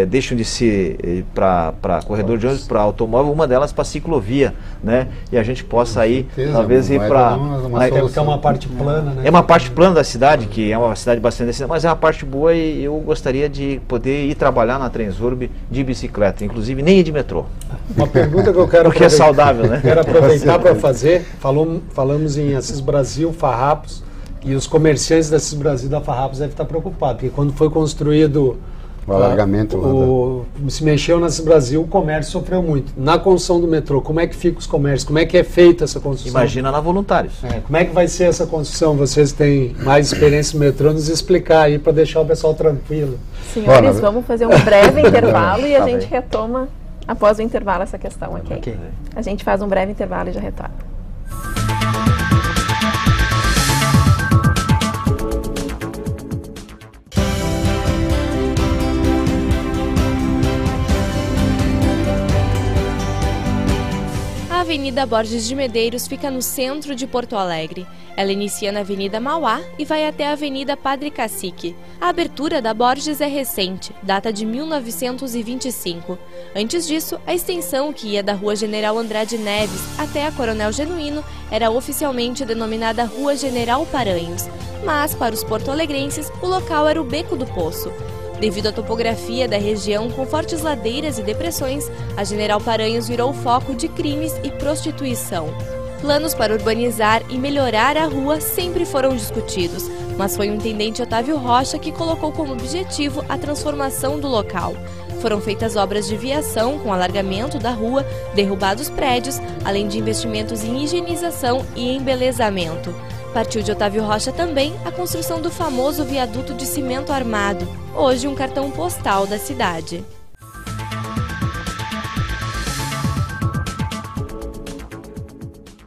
deixam de ser para corredor de ônibus, para automóvel, uma delas para ciclovia, né? E a gente possa aí, talvez, ir para...
É uma parte plana, né?
É uma parte plana da cidade, que é uma cidade bastante descida, mas é uma parte boa, e eu gostaria de poder ir trabalhar na Transurb de bicicleta, inclusive nem ir de metrô.
Uma pergunta que eu quero
porque é saudável, né?
Quero aproveitar para fazer. Falamos em Assis Brasil, Farrapos, e os comerciantes da Assis Brasil e da Farrapos devem estar preocupados, porque quando foi construído
o alargamento,
se mexeu na Assis Brasil, o comércio sofreu muito. Na construção do metrô, como é que fica os comércios? Como é que é feita essa construção?
Imagina na Voluntários.
Como é que vai ser essa construção? Vocês têm mais experiência no metrô, nos explicar aí para deixar o pessoal tranquilo.
Senhores, vamos fazer um breve intervalo e a gente retoma após o intervalo essa questão, ok? A gente faz um breve intervalo e já retorna.
A Avenida Borges de Medeiros fica no centro de Porto Alegre. Ela inicia na Avenida Mauá e vai até a Avenida Padre Cacique. A abertura da Borges é recente, data de 1925. Antes disso, a extensão que ia da Rua General Andrade Neves até a Coronel Genuíno era oficialmente denominada Rua General Paranhos, mas para os porto-alegrenses o local era o Beco do Poço. Devido à topografia da região com fortes ladeiras e depressões, a General Paranhos virou foco de crimes e prostituição. Planos para urbanizar e melhorar a rua sempre foram discutidos, mas foi o intendente Otávio Rocha que colocou como objetivo a transformação do local. Foram feitas obras de viação com alargamento da rua, derrubados prédios, além de investimentos em higienização e embelezamento. Partiu de Otávio Rocha também a construção do famoso viaduto de cimento armado, hoje um cartão postal da cidade.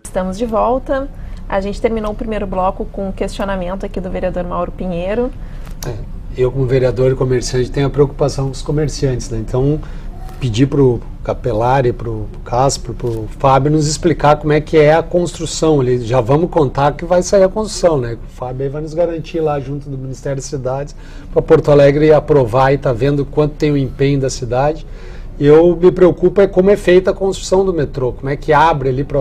Estamos de volta. A gente terminou o primeiro bloco com um questionamento aqui do vereador Mauro Pinheiro.
Eu, como vereador e comerciante, tenho a preocupação com os comerciantes, né? Então, pedir para o Capelari, para o Casper, para o Fábio nos explicar como é que é a construção ali. Já vamos contar que vai sair a construção, né? O Fábio aí vai nos garantir lá junto do Ministério das Cidades para Porto Alegre aprovar e tá vendo quanto tem o empenho da cidade. Eu me preocupo é como é feita a construção do metrô, como é que abre ali para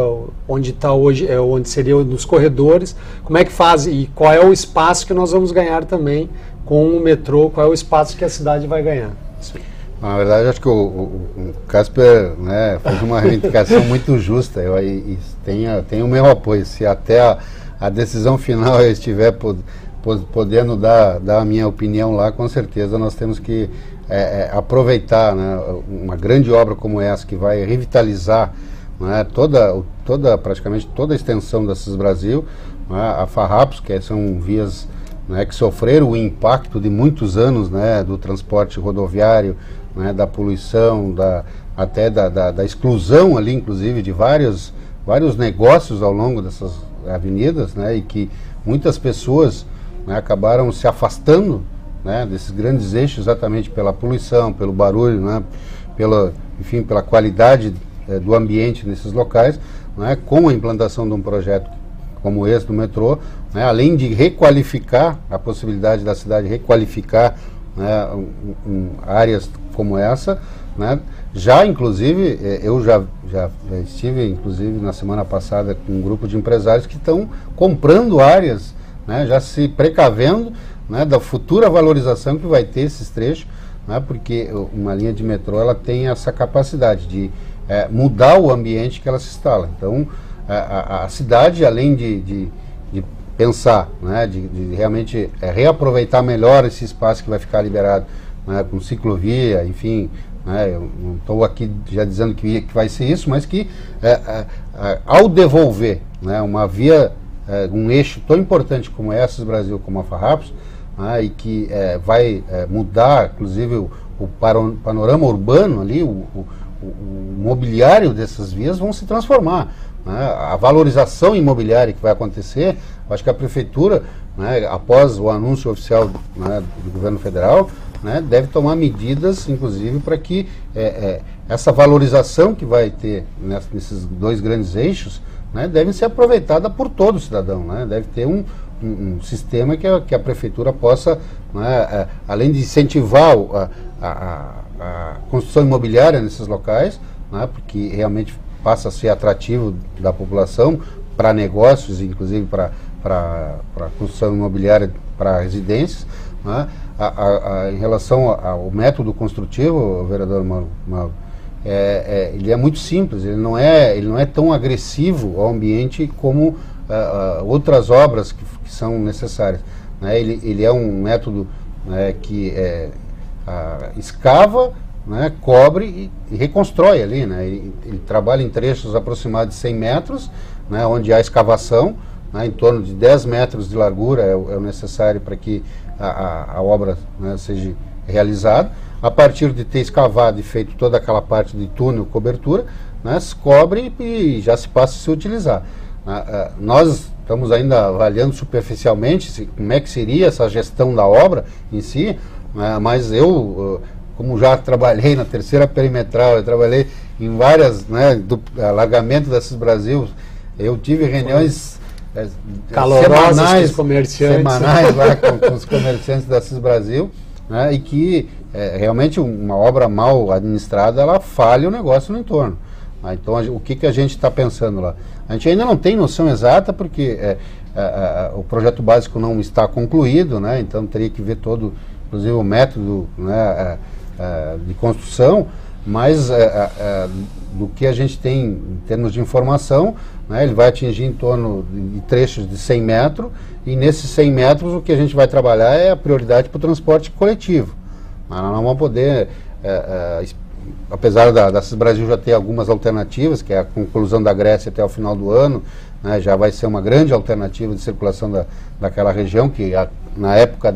onde está hoje, onde seria nos corredores, como é que faz e qual é o espaço que nós vamos ganhar também com o metrô, qual é o espaço que a cidade vai ganhar.
Na verdade, acho que o Casper, né, fez uma reivindicação muito justa, e tem o meu apoio. Se até a decisão final eu estiver podendo dar a minha opinião lá, com certeza nós temos que aproveitar, né, uma grande obra como essa, que vai revitalizar, né, praticamente toda a extensão da CIS Brasil, né, a Farrapos, que são vias, né, que sofreram o impacto de muitos anos, né, do transporte rodoviário, né, da poluição, até da exclusão ali, inclusive, de vários negócios ao longo dessas avenidas, né, e que muitas pessoas, né, acabaram se afastando, né, desses grandes eixos exatamente pela poluição, pelo barulho, né, pela qualidade do ambiente nesses locais, né, com a implantação de um projeto como esse do metrô, né, além de requalificar, a possibilidade da cidade requalificar, né, áreas como essa, né? Já, inclusive, eu já estive, inclusive, na semana passada com um grupo de empresários que estão comprando áreas, né, já se precavendo, né, da futura valorização que vai ter esses trechos, né, porque uma linha de metrô ela tem essa capacidade de mudar o ambiente que ela se instala. Então, a cidade, além de pensar, né, de realmente reaproveitar melhor esse espaço que vai ficar liberado, né, com ciclovia, enfim, né, eu não estou aqui já dizendo que vai ser isso, mas que ao devolver, né, uma via, um eixo tão importante como a Estrada do Brasil, como a Farrapos, né, e que vai mudar, inclusive, o panorama urbano ali, o mobiliário dessas vias vão se transformar. Né, a valorização imobiliária que vai acontecer, acho que a Prefeitura, né, após o anúncio oficial, né, do Governo Federal, né, deve tomar medidas, inclusive, para que essa valorização que vai ter nesses dois grandes eixos, né, deve ser aproveitada por todo cidadão. Né, deve ter um sistema que a Prefeitura possa, né, além de incentivar a construção imobiliária nesses locais, né, porque realmente passa a ser atrativo da população para negócios, inclusive para construção imobiliária para residências, né. Em relação ao método construtivo, vereador Mauro, ele é muito simples, ele não é tão agressivo ao ambiente como outras obras que são necessárias. Né? Ele é um método, né, que escava, né, cobre e reconstrói ali. Né? Ele trabalha em trechos aproximados de 100 metros, né, onde há escavação, né, em torno de 10 metros de largura é o necessário para que a obra, né, seja realizada. A partir de ter escavado e feito toda aquela parte de túnel, cobertura, né, se cobre e já se passa a se utilizar. Nós estamos ainda avaliando superficialmente como é que seria essa gestão da obra em si, né, mas eu, como já trabalhei na terceira perimetral, eu trabalhei em várias, né, do alargamento da Estrada do Brasil, eu tive reuniões
calorosas com os
semanais lá com os comerciantes da Estrada do Brasil, né, e que realmente uma obra mal administrada, ela falha o negócio no entorno. Então, o que a gente está pensando lá? A gente ainda não tem noção exata, porque o projeto básico não está concluído, né, então teria que ver todo, inclusive o método, né, de construção, mas do que a gente tem em termos de informação, né, ele vai atingir em torno de trechos de 100 metros, e nesses 100 metros o que a gente vai trabalhar é a prioridade para o transporte coletivo. Nós não vamos poder, apesar da Estrada do Brasil já ter algumas alternativas, que é a conclusão da Grécia até o final do ano, né, já vai ser uma grande alternativa de circulação daquela região, que na época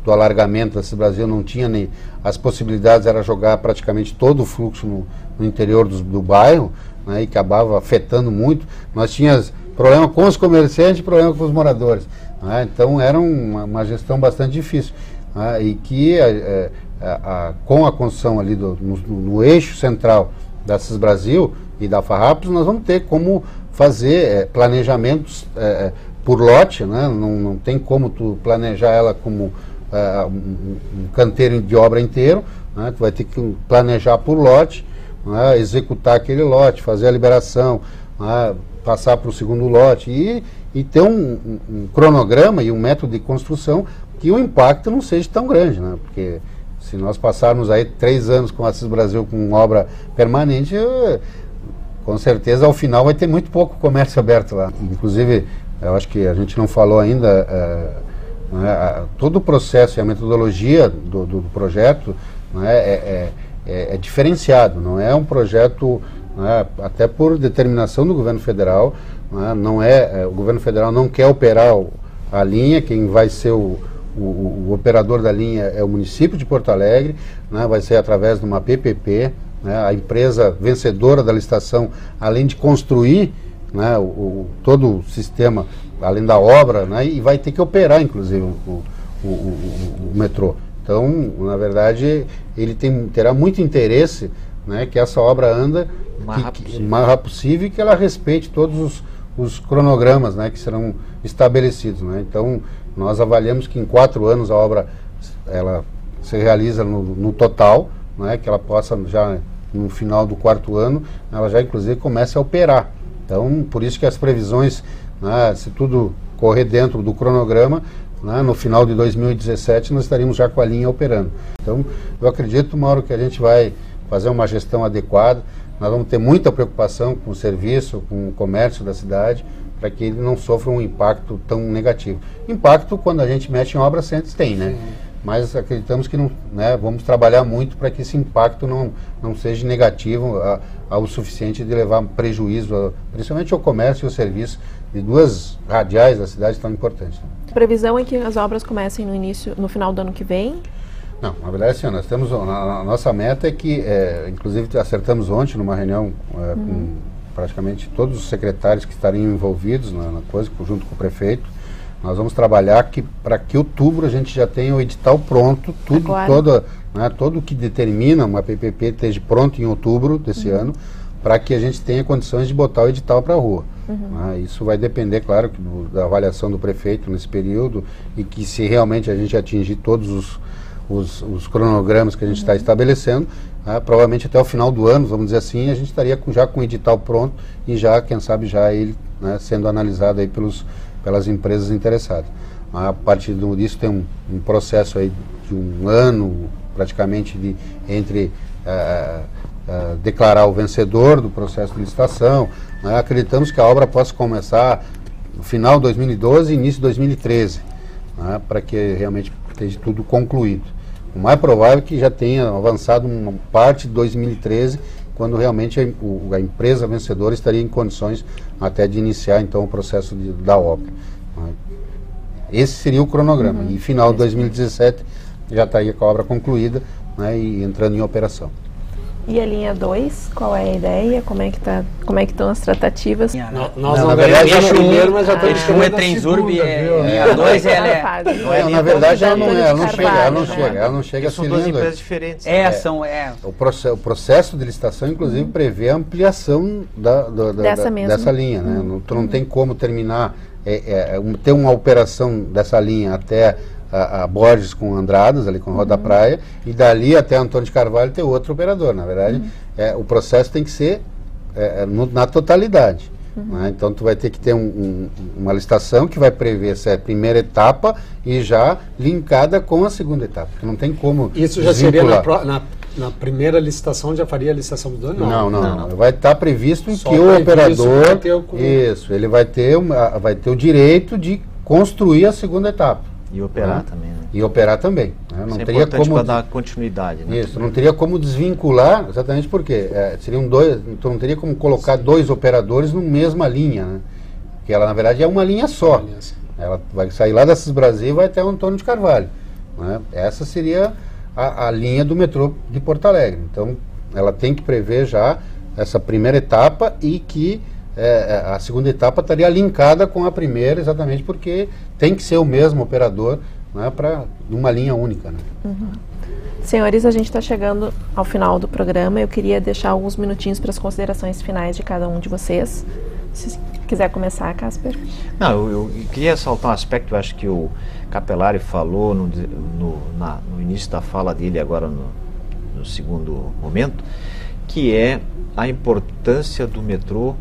do alargamento da Estrada do Brasil não tinha nem as possibilidades, era jogar praticamente todo o fluxo no interior do bairro, né, e acabava afetando muito. Nós tínhamos problema com os comerciantes e problema com os moradores, né, então era uma gestão bastante difícil, né, e que com a construção ali no eixo central da Estrada do Brasil e da Farrapos, nós vamos ter como fazer planejamentos por lote, né? Não tem como tu planejar ela como um canteiro de obra inteiro, né? Tu vai ter que planejar por lote, né? Executar aquele lote, fazer a liberação, né? Passar para o segundo lote e ter um cronograma e um método de construção que o impacto não seja tão grande, né? Porque se nós passarmos aí 3 anos com a Estrada do Brasil com obra permanente, com certeza ao final vai ter muito pouco comércio aberto lá. Inclusive, eu acho que a gente não falou ainda, todo o processo e a metodologia do projeto, né, é diferenciado, não é um projeto, né, até por determinação do governo federal, né, o governo federal não quer operar a linha, quem vai ser o operador da linha é o município de Porto Alegre, né, vai ser através de uma PPP, né, a empresa vencedora da licitação, além de construir, né, todo o sistema, além da obra, né, e vai ter que operar, inclusive, o metrô. Então, na verdade, ele terá muito interesse, né, que essa obra anda o mais rápido possível e que ela respeite todos os cronogramas, né, que serão estabelecidos. Né. Então, nós avaliamos que em 4 anos a obra ela se realiza no total, né, que ela possa já no final do 4º ano, ela já inclusive comece a operar. Então, por isso que as previsões, né, se tudo correr dentro do cronograma, né, no final de 2017 nós estaríamos já com a linha operando. Então, eu acredito, Mauro, que a gente vai fazer uma gestão adequada, nós vamos ter muita preocupação com o serviço, com o comércio da cidade, para que ele não sofra um impacto tão negativo. Impacto, quando a gente mexe em obras, sempre tem, né? Sim. Mas acreditamos que não, né, vamos trabalhar muito para que esse impacto não seja negativo ao suficiente de levar prejuízo, principalmente ao comércio e ao serviço de 2 radiais da cidade tão importantes.
A previsão é que as obras comecem no final do ano que vem?
Não, na verdade, assim, nós temos, a nossa meta é que, inclusive acertamos ontem numa reunião com praticamente todos os secretários que estariam envolvidos na coisa, junto com o prefeito. Nós vamos trabalhar para que outubro a gente já tenha o edital pronto, todo o que determina uma PPP esteja pronto em outubro desse ano, para que a gente tenha condições de botar o edital para a rua. Isso vai depender, claro, da avaliação do prefeito nesse período, e que se realmente a gente atingir todos os cronogramas que a gente está estabelecendo, provavelmente até o final do ano, vamos dizer assim, a gente estaria já com o edital pronto e já, quem sabe, já ele, né, sendo analisado aí pelas empresas interessadas. A partir disso tem um processo aí de 1 ano, praticamente, entre declarar o vencedor do processo de licitação. Acreditamos que a obra possa começar no final de 2012 e início de 2013, para que realmente esteja tudo concluído. O mais provável é que já tenha avançado uma parte de 2013, quando realmente a empresa vencedora estaria em condições até de iniciar então o processo da obra. Esse seria o cronograma. E final de 2017 já estaria com a obra concluída, né, e entrando em operação.
E a linha 2, qual é a ideia? Como é que estão as tratativas?
Nós não ganhamos a primeira, mas já estamos
chegando na Transurb e a 2 ela é...
Na verdade ela não chega a ser
são 2
linha
empresas diferentes.
O processo de licitação, inclusive, prevê a ampliação dessa linha, né? Tu não tem como terminar, ter uma operação dessa linha até a Borges com Andradas, ali com Roda da Praia, e dali até Antônio de Carvalho ter outro operador. Na verdade, o processo tem que ser na totalidade. Né? Então, tu vai ter que ter uma licitação que vai prever essa primeira etapa e já linkada com a segunda etapa, porque não tem como
isso já desvincular. Seria na primeira licitação, já faria a licitação do ano?
Não. Vai estar previsto em que o operador, ele vai ter o direito de construir a segunda etapa.
E operar também, né?
E operar também. Né? Não
isso
teria
importante
como
para dar continuidade, né?
Isso, não teria como desvincular, exatamente porque seriam 2, tu não teria como colocar 2 operadores na mesma linha, né? Porque ela, na verdade, é uma linha só. Ela vai sair lá da Cis Brasil e vai até o Antônio de Carvalho. Né? Essa seria a linha do metrô de Porto Alegre. Então, ela tem que prever já essa primeira etapa e que a segunda etapa estaria linkada com a primeira, exatamente porque tem que ser o mesmo operador, né, para uma linha única. Né?
Senhores, a gente está chegando ao final do programa. Eu queria deixar alguns minutinhos para as considerações finais de cada um de vocês. Se quiser começar, Casper.
Não, eu queria ressaltar um aspecto, eu acho que o Capelari falou no início da fala dele, agora no segundo momento, que é a importância do metrô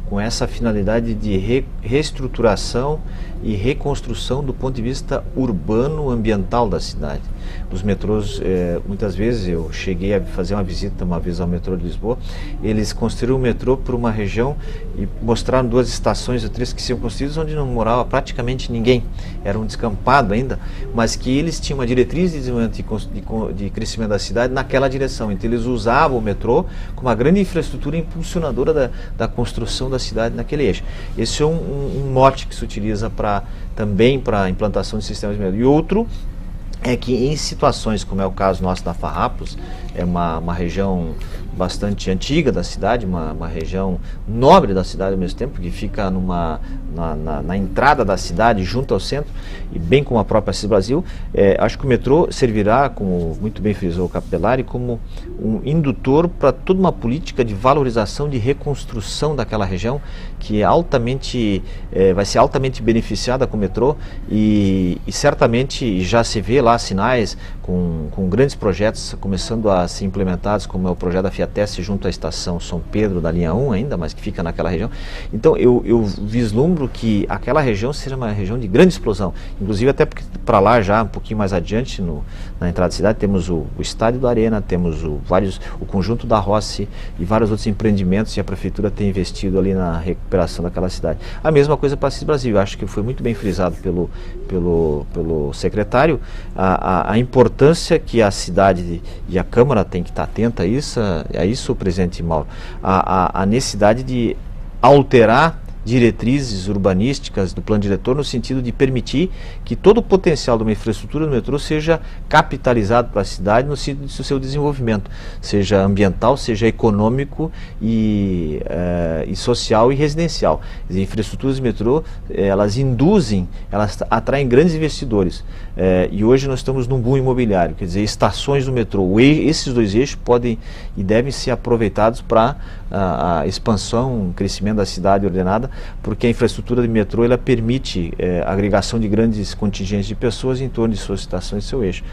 com essa finalidade de reestruturação e reconstrução do ponto de vista urbano ambiental da cidade. Os metrôs, muitas vezes, eu cheguei a fazer uma visita uma vez ao metrô de Lisboa, eles construíram o metrô por uma região e mostraram 2 estações ou 3 que seriam construídas onde não morava praticamente ninguém, era um descampado ainda, mas que eles tinham uma diretriz de desenvolvimento de crescimento da cidade naquela direção. Então eles usavam o metrô como uma grande infraestrutura impulsionadora da construção da cidade naquele eixo. Esse é um mote que se utiliza também para a implantação de sistemas de metrô. E outro é que em situações como é o caso nosso da Farrapos, é uma região bastante antiga da cidade, uma região nobre da cidade ao mesmo tempo, que fica na entrada da cidade, junto ao centro, e bem como a própria Assis Brasil. Acho que o metrô servirá, como muito bem frisou o Capelari, como um indutor para toda uma política de valorização, de reconstrução daquela região, que vai ser altamente beneficiada com o metrô, e certamente já se vê lá sinais com grandes projetos começando a ser implementados, como é o projeto da Fiatesse junto à estação São Pedro da linha 1 ainda, mas que fica naquela região. Então eu vislumbro que aquela região seja uma região de grande explosão, inclusive até porque para lá já um pouquinho mais adiante na entrada da cidade temos o estádio do Arena, temos o conjunto da Rossi e vários outros empreendimentos, e a prefeitura tem investido ali na recuperação daquela cidade. A mesma coisa para Assis Brasil. Eu acho que foi muito bem frisado pelo secretário a importância que a cidade e a Câmara tem que estar atenta a isso, presidente Mauro, a necessidade de alterar diretrizes urbanísticas do plano diretor, no sentido de permitir que todo o potencial de uma infraestrutura do metrô seja capitalizado para a cidade no sentido do seu desenvolvimento, seja ambiental, seja econômico e social e residencial. As infraestruturas de metrô, elas atraem grandes investidores, e hoje nós estamos num boom imobiliário, quer dizer, estações do metrô. Esses dois eixos podem e devem ser aproveitados para a expansão, crescimento da cidade ordenada, porque a infraestrutura de metrô ela permite agregação de grandes contingentes de pessoas em torno de suas estações e seu eixo,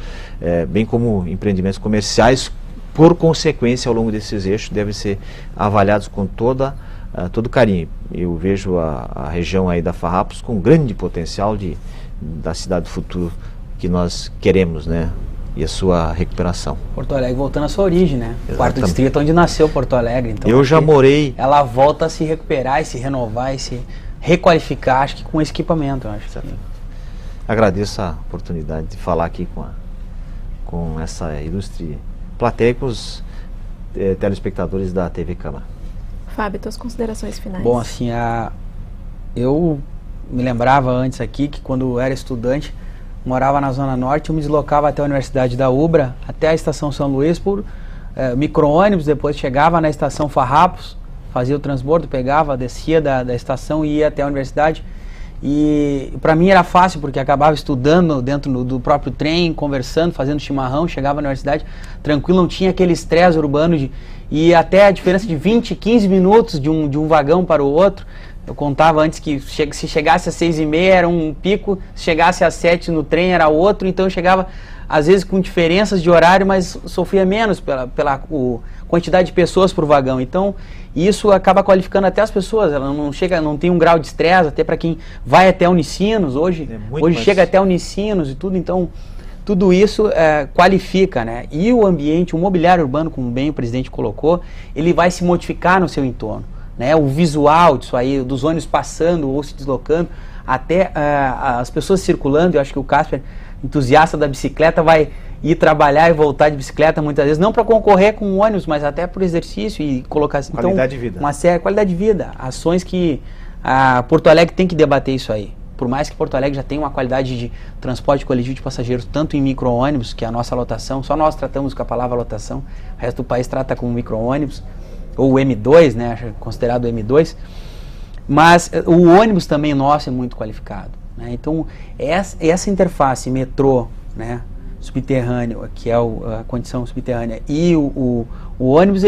bem como empreendimentos comerciais, por consequência, ao longo desses eixos, devem ser avaliados com todo carinho. Eu vejo a região aí da Farrapos com grande potencial da cidade do futuro que nós queremos, né? E a sua recuperação.
Porto Alegre voltando à sua origem, né?
Exatamente.
Quarto distrito onde nasceu Porto Alegre. Então
eu já morei.
Ela volta a se recuperar e se renovar e se requalificar, acho que com esse equipamento. Eu acho.
Agradeço a oportunidade de falar aqui com essa ilustre plateia e com os telespectadores da TV Câmara.
Fábio, tuas considerações finais.
Bom, assim, eu me lembrava antes aqui que quando eu era estudante, morava na Zona Norte, eu me deslocava até a Universidade da Ubra, até a Estação São Luís por micro-ônibus, depois chegava na Estação Farrapos, fazia o transbordo, descia da estação e ia até a universidade. E para mim era fácil, porque acabava estudando dentro do próprio trem, conversando, fazendo chimarrão, chegava na universidade tranquilo, não tinha aquele estresse urbano e até a diferença de 20, 15 minutos de um vagão para o outro. Eu contava antes que se chegasse às 6h30 era um pico, se chegasse às 7 no trem era outro, então eu chegava às vezes com diferenças de horário, mas sofria menos pela quantidade de pessoas por vagão. Então isso acaba qualificando até as pessoas, ela não tem um grau de estresse, até para quem vai até Unicinos, hoje chega até Unicinos e tudo, então tudo isso qualifica, né? E o ambiente, o mobiliário urbano, como bem o presidente colocou, ele vai se modificar no seu entorno. Né, o visual disso aí, dos ônibus passando ou se deslocando, até as pessoas circulando. Eu acho que o Casper, entusiasta da bicicleta, vai ir trabalhar e voltar de bicicleta muitas vezes, não para concorrer com o ônibus, mas até por exercício e colocar...
Qualidade de vida.
Uma série, qualidade de vida, ações que Porto Alegre tem que debater isso aí. Por mais que Porto Alegre já tenha uma qualidade de transporte coletivo de passageiros, tanto em micro-ônibus, que é a nossa lotação, só nós tratamos com a palavra lotação, o resto do país trata como micro-ônibus, ou o M2, né, considerado o M2, mas o ônibus também nosso é muito qualificado, né? Então essa interface metrô, né, subterrâneo, que é a condição subterrânea, e o ônibus,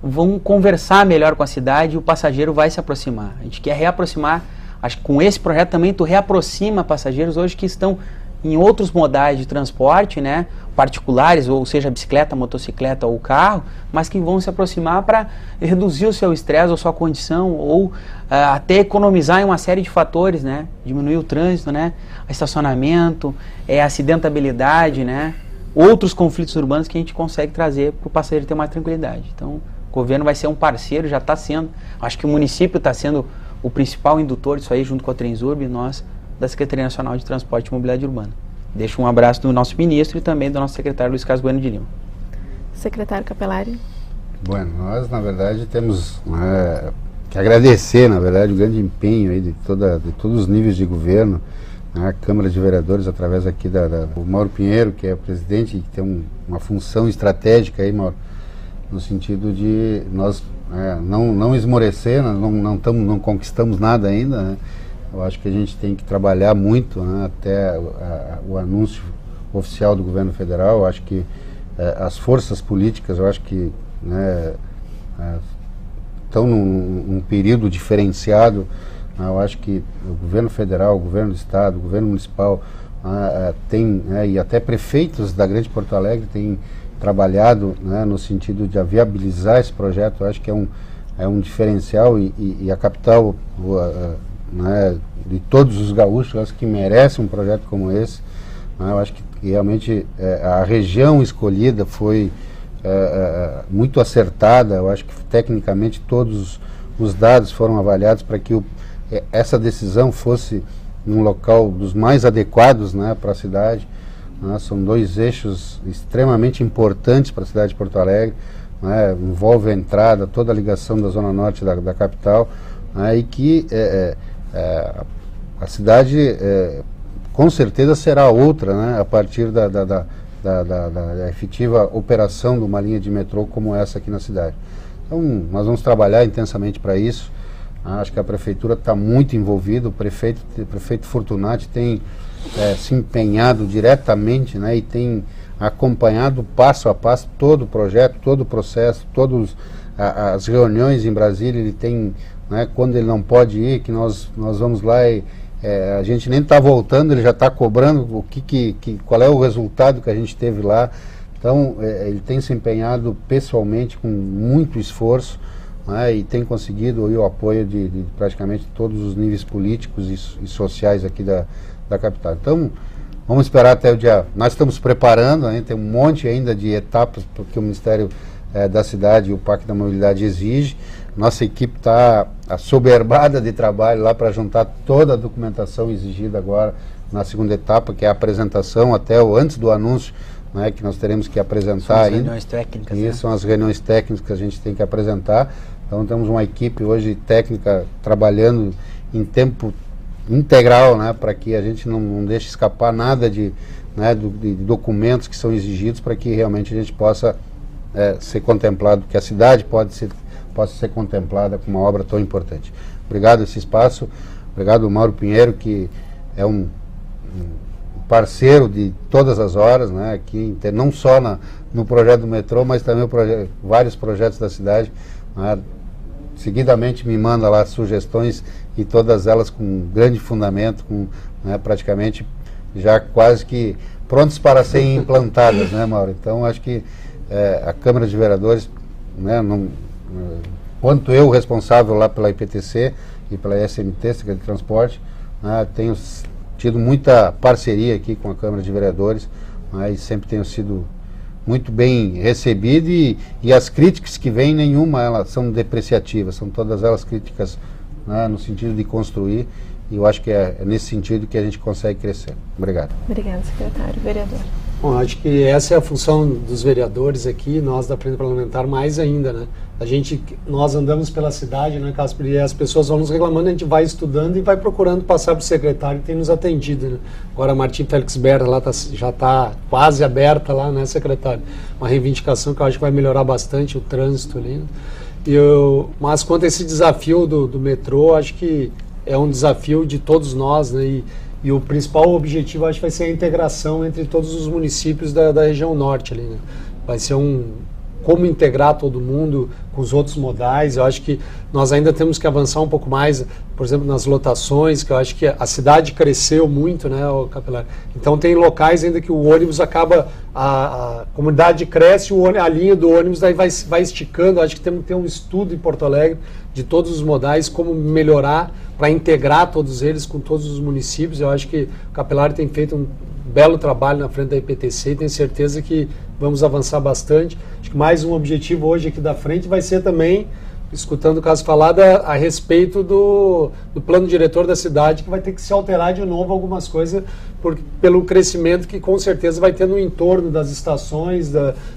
vão conversar melhor com a cidade e o passageiro vai se aproximar. A gente quer reaproximar, acho que com esse projeto também tu reaproxima passageiros hoje que estão em outros modais de transporte, né, particulares, ou seja, bicicleta, motocicleta ou carro, mas que vão se aproximar para reduzir o seu estresse ou sua condição, ou até economizar em uma série de fatores, né, diminuir o trânsito, né, estacionamento, acidentabilidade, né, outros conflitos urbanos que a gente consegue trazer para o passageiro ter mais tranquilidade. Então, o governo vai ser um parceiro, já está sendo, acho que o município está sendo o principal indutor disso aí, junto com a Transurb e nós, da Secretaria Nacional de Transporte e Mobilidade Urbana. Deixo um abraço do nosso ministro e também do nosso secretário Luiz Carlos Bueno de Lima.
Secretário Capelari.
Bueno, nós na verdade temos que agradecer, na verdade, o grande empenho aí de todos os níveis de governo, né, a Câmara de Vereadores, através aqui do Mauro Pinheiro, que é o presidente, que tem uma função estratégica aí, Mauro, no sentido de nós não esmorecer, nós não conquistamos nada ainda, né? Eu acho que a gente tem que trabalhar muito, né, até o anúncio oficial do governo federal. Eu acho que as forças políticas, eu acho que, né, estão num período diferenciado. Eu acho que o governo federal, o governo do estado, o governo municipal tem, e até prefeitos da Grande Porto Alegre têm trabalhado, né, no sentido de viabilizar esse projeto. Eu acho que é um diferencial, e a capital, né, de todos os gaúchos, eu acho que merece um projeto como esse. Né? Eu acho que realmente a região escolhida foi muito acertada. Eu acho que tecnicamente todos os dados foram avaliados para que essa decisão fosse num local dos mais adequados, né, para a cidade. São dois eixos extremamente importantes para a cidade de Porto Alegre, né, envolve a entrada, toda a ligação da zona norte da capital, né, e que a cidade com certeza será outra, né, a partir da efetiva operação de uma linha de metrô como essa aqui na cidade. Então nós vamos trabalhar intensamente para isso. Acho que a prefeitura está muito envolvida, o prefeito Fortunati tem se empenhado diretamente, né, e tem acompanhado passo a passo todo o projeto, todo o processo, todas as reuniões em Brasília. Ele tem, né, quando ele não pode ir, que nós vamos lá e a gente nem está voltando, ele já está cobrando qual é o resultado que a gente teve lá. Então ele tem se empenhado pessoalmente com muito esforço, né, e tem conseguido o apoio de praticamente todos os níveis políticos e sociais aqui da capital. Então vamos esperar até o dia. Nós estamos preparando, né, tem um monte ainda de etapas porque o Ministério da Cidade e o Pacto da Mobilidade exige. Nossa equipe está assoberbada de trabalho lá para juntar toda a documentação exigida agora na segunda etapa, que é a apresentação até antes do anúncio, né, que nós teremos que apresentar. São as
reuniões técnicas.
Isso, né? São as reuniões técnicas que a gente tem que apresentar. Então temos uma equipe hoje técnica trabalhando em tempo integral, né, para que a gente não deixe escapar nada de documentos que são exigidos, para que realmente a gente possa ser contemplado, que a cidade possa ser contemplada com uma obra tão importante. Obrigado esse espaço, obrigado ao Mauro Pinheiro, que é um parceiro de todas as horas, né, aqui, não só no projeto do metrô, mas também vários projetos da cidade, né. Seguidamente me manda lá sugestões, e todas elas com grande fundamento, né, praticamente já quase que prontas para serem implantadas, né, Mauro? Então acho que a Câmara de Vereadores, né, quanto eu responsável lá pela IPTC e pela SMT, Secretaria de Transporte, né, tenho tido muita parceria aqui com a Câmara de Vereadores, né, e sempre tenho sido muito bem recebido, e as críticas que vêm, nenhuma elas são depreciativas, são todas elas críticas, né, no sentido de construir, e eu acho que é nesse sentido que a gente consegue crescer. Obrigado.
Obrigado, secretário. Vereador.
Bom, acho que essa é a função dos vereadores aqui, nós da Frente Parlamentar mais ainda, né? Nós andamos pela cidade, né, Casper, e as pessoas vão nos reclamando, a gente vai estudando e vai procurando passar para o secretário, que tem nos atendido, né? Agora a Martim Félix Berta lá já está quase aberta lá, né, secretário? Uma reivindicação que eu acho que vai melhorar bastante o trânsito ali, né? Mas quanto a esse desafio do metrô, acho que é um desafio de todos nós, né? E o principal objetivo, acho que vai ser a integração entre todos os municípios da região norte ali, né? Vai ser como integrar todo mundo com os outros modais. Eu acho que nós ainda temos que avançar um pouco mais, por exemplo, nas lotações, que eu acho que a cidade cresceu muito, né, Capelar? Então tem locais ainda que o ônibus acaba, a comunidade cresce, a linha do ônibus daí vai esticando. Eu acho que temos que ter um estudo em Porto Alegre de todos os modais, como melhorar para integrar todos eles com todos os municípios. Eu acho que o Capelari tem feito um belo trabalho na frente da IPTC e tenho certeza que vamos avançar bastante. Acho que mais um objetivo hoje aqui da frente vai ser também, escutando o caso falado, a respeito do plano diretor da cidade, que vai ter que se alterar de novo algumas coisas pelo crescimento que com certeza vai ter no entorno das estações,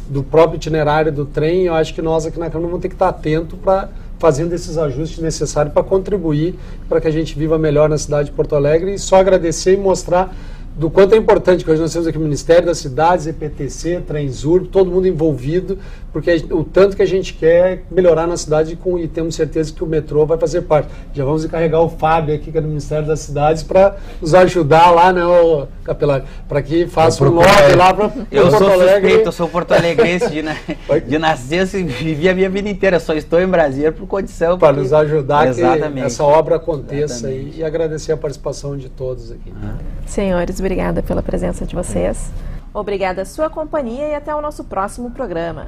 do próprio itinerário do trem. Eu acho que nós aqui na Câmara vamos ter que estar atentos para fazendo esses ajustes necessários para contribuir para que a gente viva melhor na cidade de Porto Alegre, e só agradecer e mostrar do quanto é importante que hoje nós temos aqui o Ministério das Cidades, EPTC, Transurb, todo mundo envolvido, porque o tanto que a gente quer melhorar na cidade e temos certeza que o metrô vai fazer parte. Já vamos encarregar o Fábio aqui, que é do Ministério das Cidades, para nos ajudar lá, né, Capelari, para que faça um lobby lá para Porto Alegre.
Eu sou suspeito, eu sou porto-alegrense de nascença e vivi a minha vida inteira, só estou em Brasília por condição.
Para nos ajudar
Exatamente.
que essa obra aconteça e agradecer a participação de todos aqui.
Senhores, obrigada pela presença de vocês. Obrigada a sua companhia e até o nosso próximo programa.